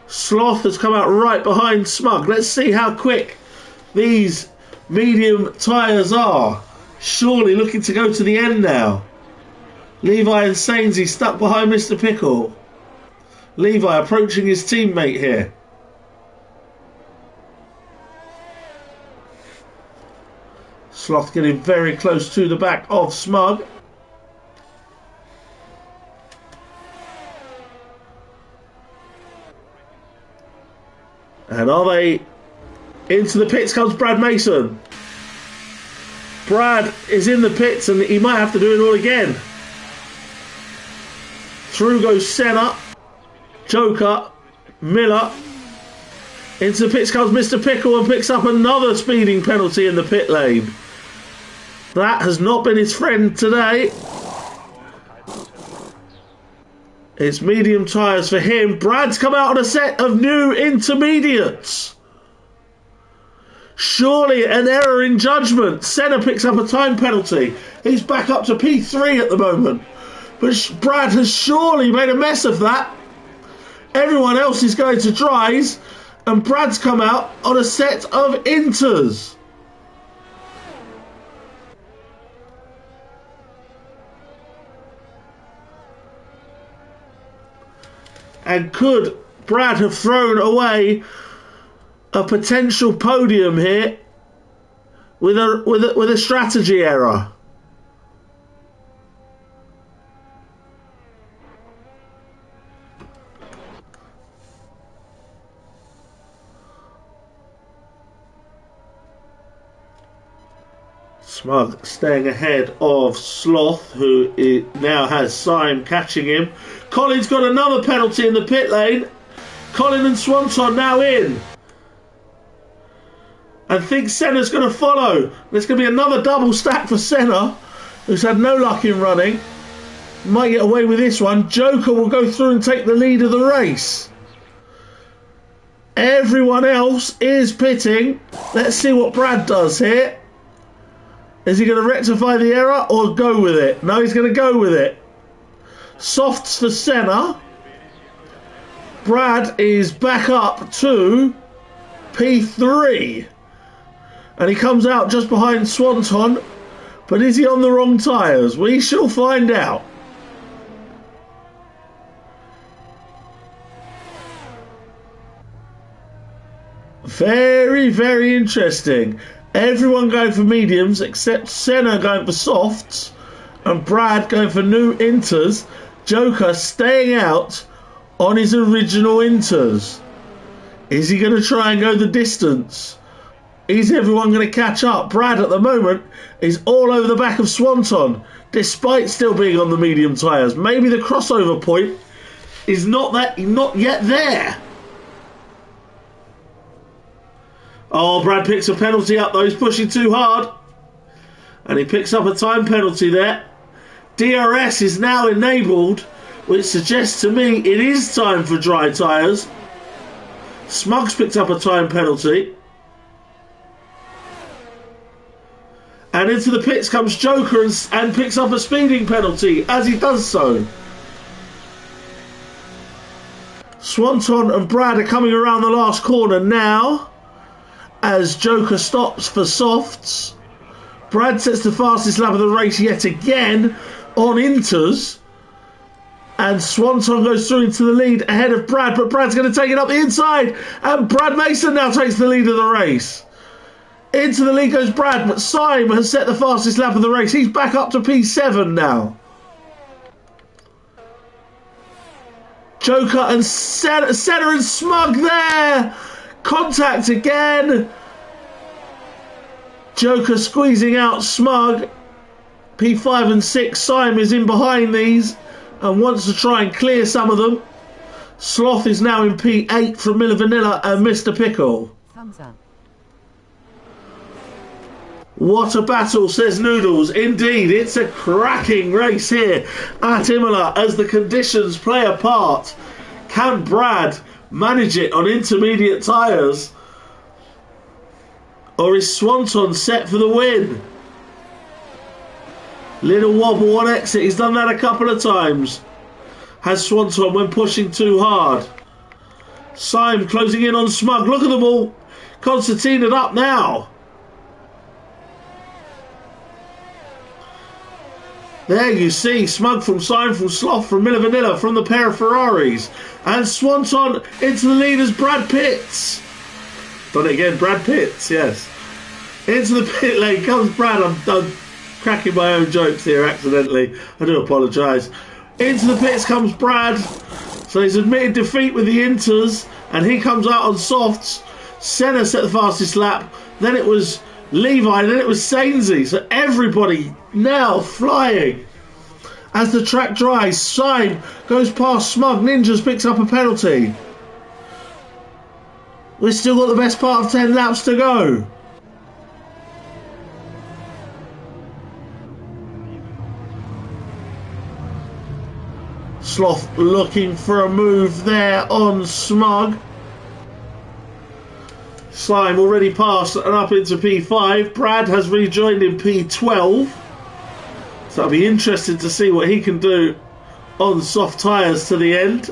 Sloth has come out right behind Smug. Let's see how quick these medium tyres are. Surely looking to go to the end now. Levi and Sainsy stuck behind Mr. Pickle. Levi approaching his teammate here. Sloth getting very close to the back of Smug. And are they into the pits? Comes Brad Mason. Brad is in the pits and he might have to do it all again. Through goes Senna, Joker, Miller. Into the pits comes Mr. Pickle and picks up another speeding penalty in the pit lane. That has not been his friend today. It's medium tyres for him. Brad's come out on a set of new intermediates. Surely an error in judgment. Senna picks up a time penalty. He's back up to P3 at the moment. But Brad has surely made a mess of that. Everyone else is going to dries. And Brad's come out on a set of inters. And could Brad have thrown away a potential podium here with a strategy error. Smug staying ahead of Sloth, who now has Syme catching him. Colin's got another penalty in the pit lane. Colin and Swanton now in. And thinks Senna's going to follow. There's going to be another double stack for Senna, who's had no luck in running. Might get away with this one. Joker will go through and take the lead of the race. Everyone else is pitting. Let's see what Brad does here. Is he going to rectify the error or go with it? No, he's going to go with it. Softs for Senna. Brad is back up to P3. And he comes out just behind Swanton. But is he on the wrong tyres? We shall find out. Very, very interesting. Everyone going for mediums except Senna going for softs and Brad going for new inters. Joker staying out on his original inters. Is he going to try and go the distance? Is everyone going to catch up? Brad at the moment is all over the back of Swanton despite still being on the medium tyres. Maybe the crossover point is not yet there. Oh, Brad picks a penalty up though. He's pushing too hard. And he picks up a time penalty there. DRS is now enabled, which suggests to me it is time for dry tyres. Smug's picked up a time penalty. And into the pits comes Joker and picks up a speeding penalty as he does so. Swanton and Brad are coming around the last corner now. As Joker stops for softs. Brad sets the fastest lap of the race yet again on inters. And Swanton goes through into the lead ahead of Brad, but Brad's going to take it up the inside. And Brad Mason now takes the lead of the race. Into the lead goes Brad, but Syme has set the fastest lap of the race. He's back up to P7 now. Joker and Senna and Smug there. Contact again. Joker squeezing out Smug. P5 and 6. Syme is in behind these and wants to try and clear some of them. Sloth is now in P8 from Miller Vanilla and Mr. Pickle. Thumbs up. What a battle, says Noodles. Indeed, it's a cracking race here at Imola as the conditions play a part. Can Brad manage it on intermediate tyres? Or is Swanton set for the win? Little wobble on exit. He's done that a couple of times. Has Swanton when pushing too hard. Syme closing in on Smug. Look at them all. Constantine up now. There you see Smug from Syme, from Sloth, from Miller Vanilla, from the pair of Ferraris. And Swanton into the lead as Brad Pitts. Done it again, Brad Pitts, yes. Into the pit lane comes Brad. I'm cracking my own jokes here accidentally. I do apologise. Into the pits comes Brad. So he's admitted defeat with the inters. And he comes out on softs. Senna set the fastest lap. Then it was Levi, then it was Sainsey. So everybody now flying. As the track dries, Syme goes past Smug. Ninjas picks up a penalty. We've still got the best part of 10 laps to go. Sloth looking for a move there on Smug. Syme already passed and up into P5. Brad has rejoined in P12. So it'll be interesting to see what he can do on soft tyres to the end.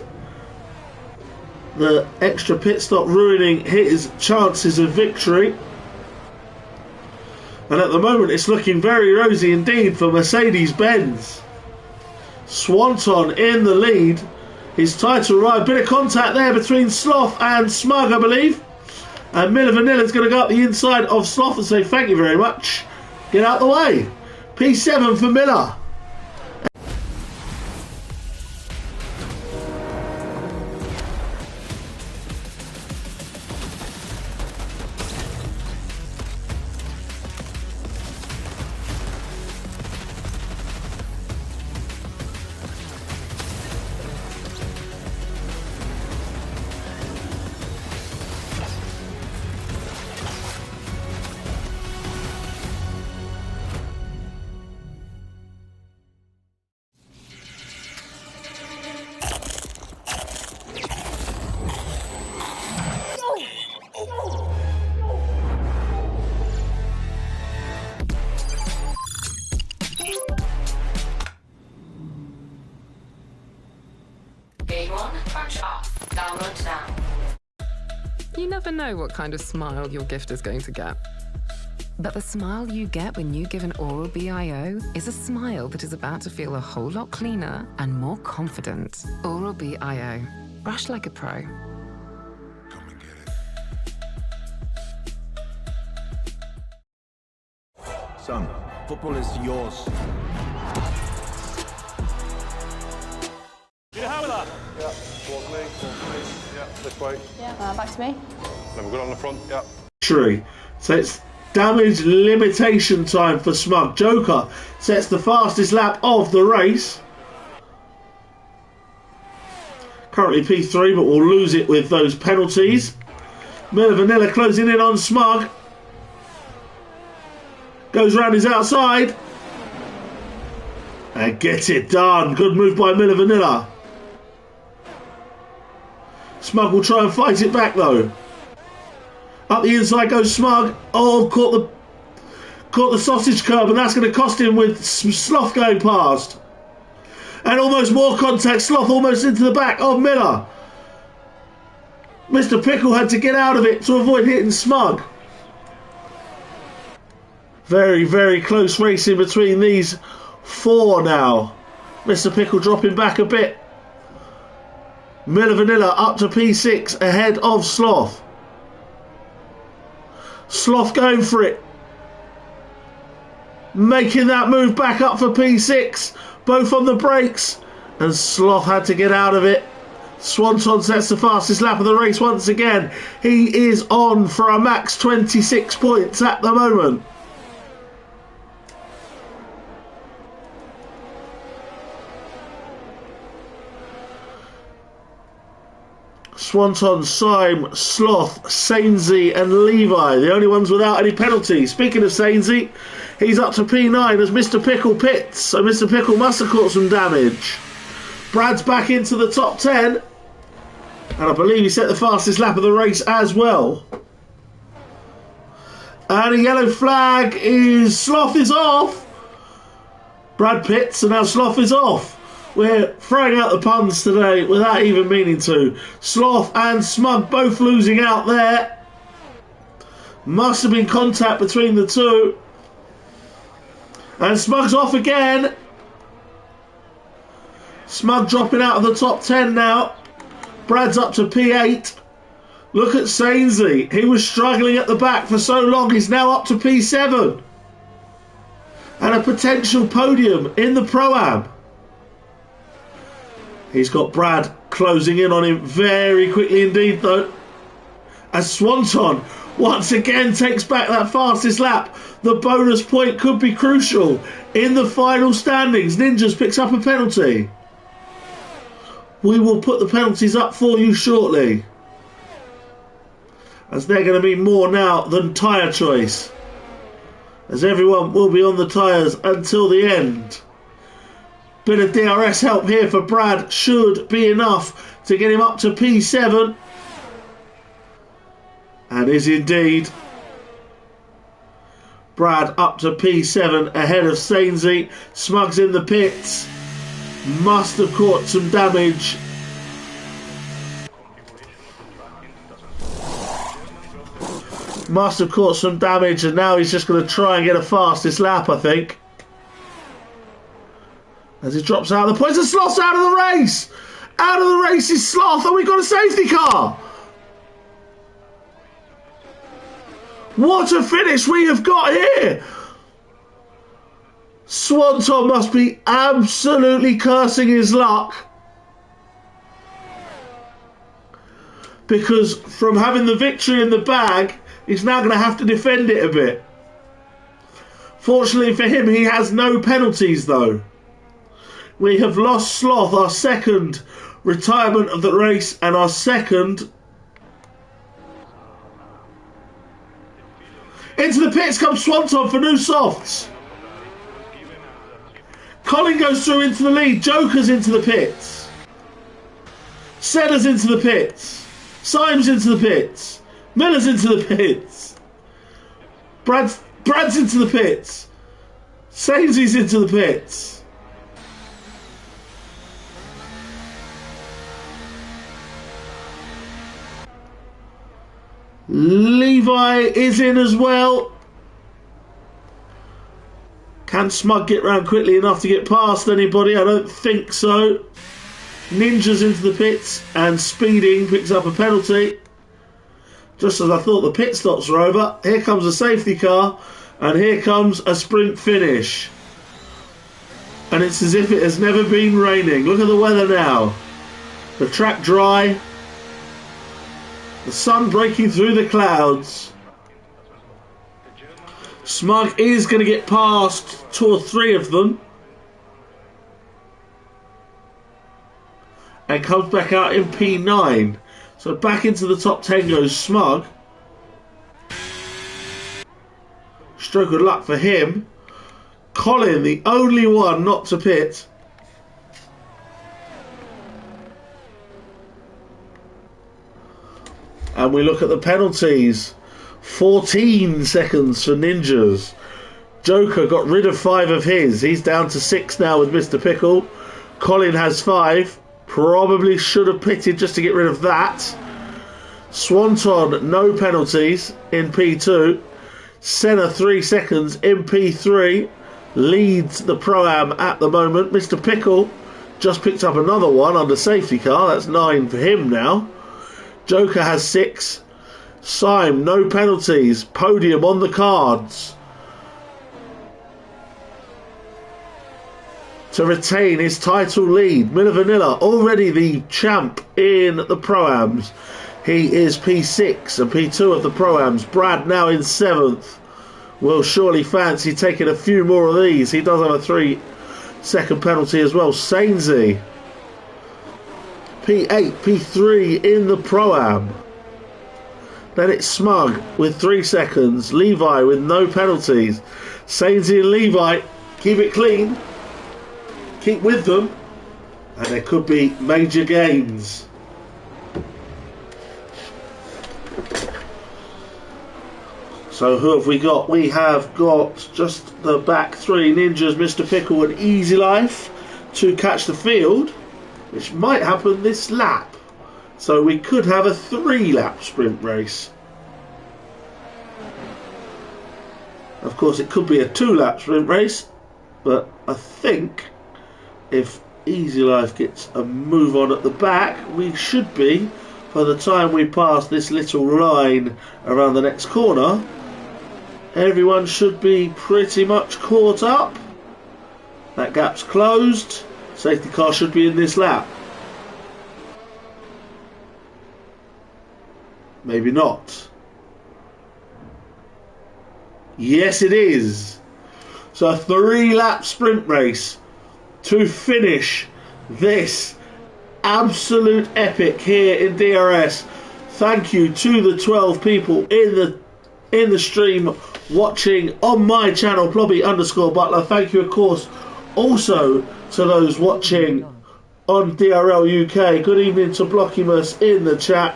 The extra pit stop ruining his chances of victory. And at the moment it's looking very rosy indeed for Mercedes-Benz. Swanton in the lead. His title ride. Bit of contact there between Sloth and Smug, I believe. And Miller Vanilla's going to go up the inside of Sloth and say thank you very much. Get out the way. P7 for Miller. Game on, punch off. Download now. You never know what kind of smile your gift is going to get. But the smile you get when you give an Oral-B IO is a smile that is about to feel a whole lot cleaner and more confident. Oral-B IO. Brush like a pro. Come and get it. Son, football is yours. Did you have that? Yeah, towards me, yeah, this way. Yeah, back to me. Then we've got on the front, yeah. True. So it's damage limitation time for Smug. Joker sets the fastest lap of the race. Currently P3, but we'll lose it with those penalties. Miller Vanilla closing in on Smug. Goes round his outside. And gets it done. Good move by Miller Vanilla. Smug will try and fight it back though. Up the inside goes Smug. Oh, caught the sausage curb, and that's going to cost him with Sloth going past. And almost more contact. Sloth almost into the back of Miller. Mr. Pickle had to get out of it to avoid hitting Smug. Very, very close racing between these four now. Mr. Pickle dropping back a bit. Miller Vanilla up to P6 ahead of Sloth. Sloth going for it. Making that move back up for P6. Both on the brakes. And Sloth had to get out of it. Swanton sets the fastest lap of the race once again. He is on for a max 26 points at the moment. Swanton, Syme, Sloth, Sainsey and Levi, the only ones without any penalties. Speaking of Sainsey, he's up to P9 as Mr. Pickle pits, so Mr. Pickle must have caught some damage. Brad's back into the top 10, and I believe he set the fastest lap of the race as well. And a yellow flag is Sloth is off. Brad pits, and now Sloth is off. We're throwing out the puns today without even meaning to. Sloth and Smug both losing out there. Must have been contact between the two. And Smug's off again. Smug dropping out of the top 10 now. Brad's up to P8. Look at Sainsey. He was struggling at the back for so long. He's now up to P7. And a potential podium in the Pro-Am. He's got Brad closing in on him very quickly indeed though. As Swanton once again takes back that fastest lap. The bonus point could be crucial in the final standings. Ninjas picks up a penalty. We will put the penalties up for you shortly, as they're going to be more now than tyre choice, as everyone will be on the tyres until the end. Bit of DRS help here for Brad should be enough to get him up to P7. And is indeed. Brad up to P7 ahead of Sainsey. Smug's in the pits. Must have caught some damage. Must have caught some damage, and now he's just going to try and get a fastest lap, I think. As he drops out of the points, and Sloth's out of the race! Out of the race is Sloth, and we've got a safety car! What a finish we have got here! Swanton must be absolutely cursing his luck, because from having the victory in the bag, he's now going to have to defend it a bit. Fortunately for him, he has no penalties though. We have lost Sloth, our second retirement of the race, and our second. Into the pits comes Swanton for new softs. Colin goes through into the lead. Joker's into the pits. Senna's into the pits. Symes into the pits. Miller's into the pits. Brad's into the pits. Sainzy's into the pits. Levi is in as well. Can Smug get round quickly enough to get past anybody? I don't think so. Ninja's into the pits, and Speeding picks up a penalty. Just as I thought the pit stops were over, here comes a safety car, and here comes a sprint finish. And it's as if it has never been raining. Look at the weather now. The track dry. The sun breaking through the clouds. Smug is going to get past 2 or 3 of them. And comes back out in P9. So back into the top 10 goes Smug. Stroke of luck for him. Colin, the only one not to pit. And we look at the penalties. 14 seconds for Ninjas. Joker got rid of 5 of his. He's down to 6 now with Mr. Pickle. Colin has 5. Probably should have pitted just to get rid of that. Swanton, no penalties in P2. Senna, 3 seconds in P3. Leads the Pro-Am at the moment. Mr. Pickle just picked up another one under safety car. That's 9 for him now. Joker has 6. Syme, no penalties. Podium on the cards to retain his title lead. Miller Vanilla, already the champ in the Pro-Ams. He is P6 and P2 of the Pro-Ams. Brad now in 7th. Will surely fancy taking a few more of these. He does have a 3-second penalty as well. Sainsy, P8, P3 in the Pro-Am. Then it's Smug with 3 seconds. Levi with no penalties. Sainsy and Levi, keep it clean. Keep with them. And there could be major gains. So who have we got? We have got just the back 3 Ninjas, Mr. Pickle and Easy Life to catch the field, which might happen this lap. So we could have a 3-lap sprint race. Of course, it could be a 2-lap sprint race, but I think if Easy Life gets a move on at the back, we should be, by the time we pass this little line around the next corner, everyone should be pretty much caught up. That gap's closed. Safety car should be in this lap. Maybe not. Yes, it is. So a 3-lap sprint race to finish this absolute epic here in DRS. Thank you to the 12 people in the stream watching on my channel, Plobby_Butler. Thank you, of course, also to those watching on DRL UK. Good evening to Blockymus in the chat.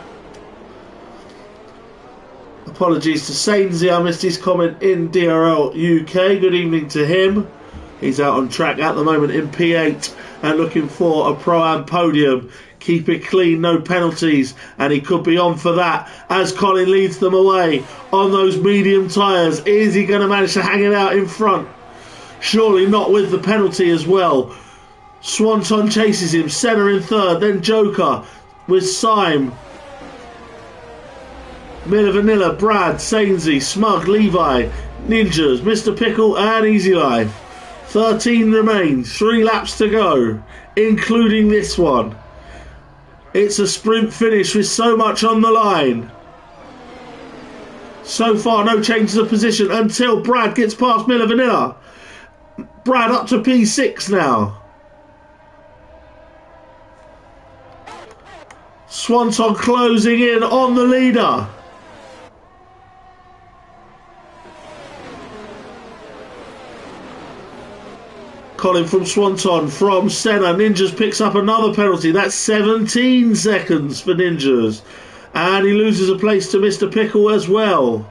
Apologies to Sainsy, I missed his comment in DRL UK. Good evening to him. He's out on track at the moment in P8 and looking for a Pro-Am podium. Keep it clean, no penalties, and he could be on for that as Colin leads them away on those medium tyres. Is he going to manage to hang it out in front? Surely not with the penalty as well. Swanton chases him, Senna in 3rd, then Joker with Syme. Miller Vanilla, Brad, Sainsy, Smug, Levi, Ninjas, Mr. Pickle and Easy Life. 13 remains, 3 laps to go, including this one. It's a sprint finish with so much on the line. So far, no changes of position until Brad gets past Miller Vanilla. Brad up to P6 now. Swanton closing in on the leader. Colin from Swanton, from Senna. Ninjas picks up another penalty. That's 17 seconds for Ninjas. And he loses a place to Mr. Pickle as well.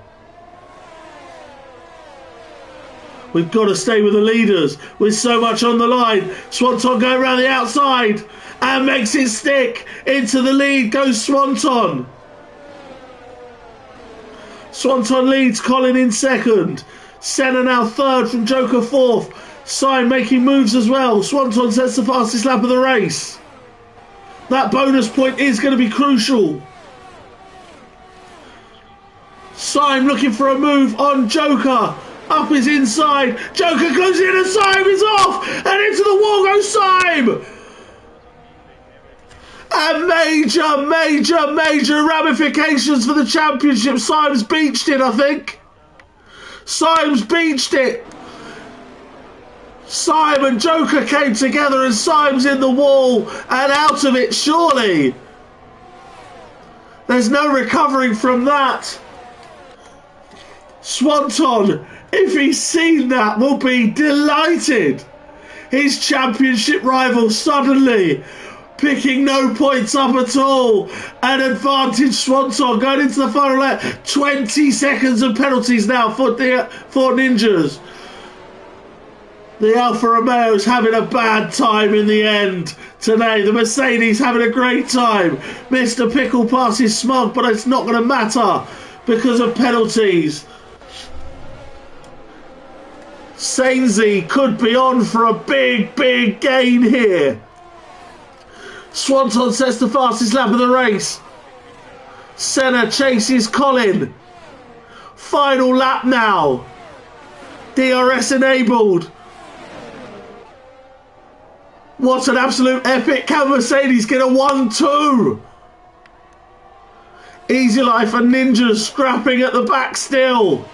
We've got to stay with the leaders with so much on the line. Swanton going around the outside and makes it stick. Into the lead goes Swanton. Swanton leads, Colin in second. Senna now third from Joker fourth. Sign making moves as well. Swanton sets the fastest lap of the race. That bonus point is going to be crucial. Sign looking for a move on Joker. Up his inside. Joker goes in and Syme is off. And into the wall goes Syme. And major ramifications for the championship. Syme's beached it, I think. Syme's beached it. Syme and Joker came together and Syme's in the wall and out of it, surely. There's no recovering from that. Swanton, if he's seen that, will be delighted. His championship rival suddenly picking no points up at all. An advantage Swanton going into the final lap. 20 seconds of penalties now for Ninjas. The Alfa Romeo's having a bad time in the end today. The Mercedes having a great time. Mr. Pickle passes Smug, but it's not going to matter because of penalties. Sainsy could be on for a big gain here. Swanton sets the fastest lap of the race. Senna chases Colin. Final lap now. DRS enabled. What an absolute epic. Can Mercedes get a 1-2? Easy Life and Ninjas scrapping at the back still.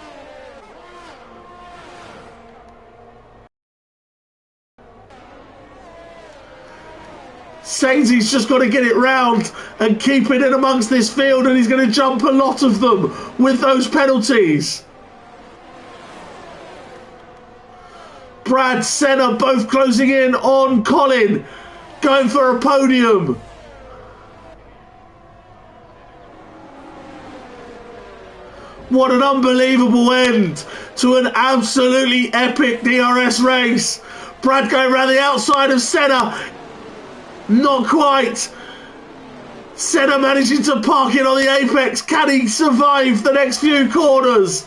Sainzy's just got to get it round and keep it in amongst this field, and he's going to jump a lot of them with those penalties. Brad, Senna both closing in on Colin, going for a podium. What an unbelievable end to an absolutely epic DRS race. Brad going around the outside of Senna. Not quite. Senna managing to park it on the apex. Can he survive the next few corners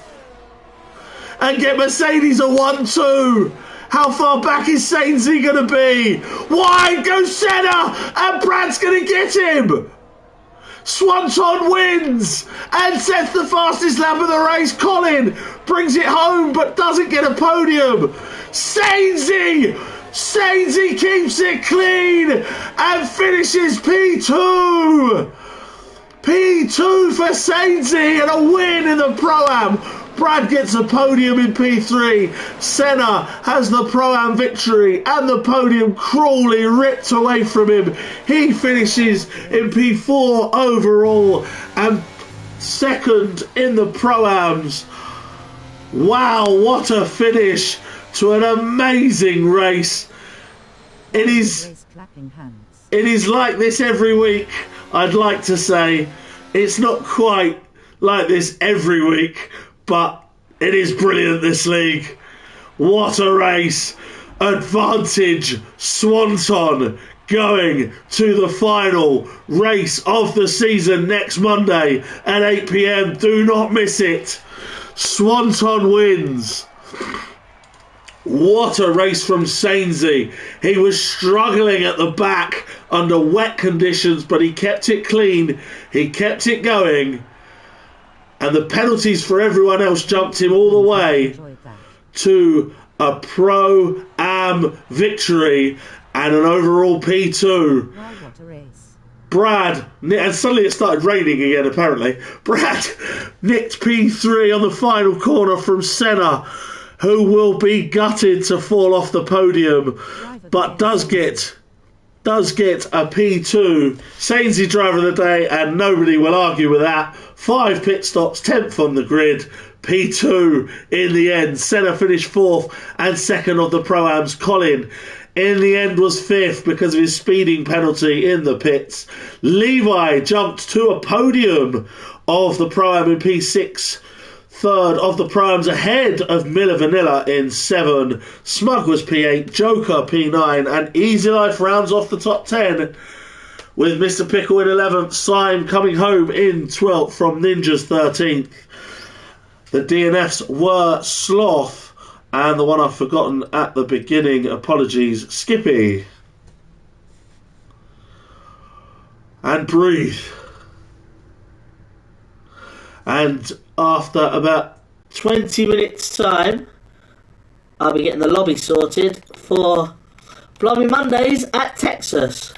and get Mercedes a 1-2? How far back is Sainsy going to be? Wide goes Senna, and Brad's going to get him. Swanton wins and sets the fastest lap of the race. Colin brings it home but doesn't get a podium. Sainsy keeps it clean and finishes P2. P2 for Sainsy and a win in the Pro-Am. Brad gets a podium in P3. Senna has the Pro-Am victory and the podium cruelly ripped away from him. He finishes in P4 overall and second in the Pro-Ams. Wow, what a finish to an amazing race. It is like this every week, I'd like to say. It's not quite like this every week, but it is brilliant, this league. What a race. Advantage Swanton going to the final race of the season next Monday at 8 PM. Do not miss it. Swanton wins. What a race from Sainsy. He was struggling at the back under wet conditions, but he kept it clean. He kept it going. And the penalties for everyone else jumped him all the way to a Pro-Am victory and an overall P2. Wow, what a race. Brad, and suddenly it started raining again apparently. Brad nicked P3 on the final corner from Senna, who will be gutted to fall off the podium, but does get a P2. Sainsy driver of the day, and nobody will argue with that. 5 pit stops, 10th on the grid, P2 in the end. Senna finished 4th and 2nd of the Pro-Ams. Colin in the end was 5th because of his speeding penalty in the pits. Levi jumped to a podium of the Pro-Am in P6. 3rd of the Pro-Ams ahead of Miller Vanilla in 7. Smug was P8, Joker P9, and Easy Life rounds off the top 10 with Mr. Pickle in 11th, Syme coming home in 12th from Ninja's 13th. The DNFs were Sloth and the one I've forgotten at the beginning, apologies, Skippy. And Breathe. And after about 20 minutes time, I'll be getting the lobby sorted for Blobby Mondays at Texas.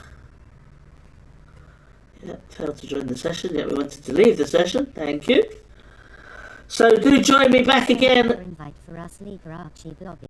Yeah, failed to join the session. Yeah, we wanted to leave the session. Thank you. So do join me back again. Invite for us, Archie Blobby.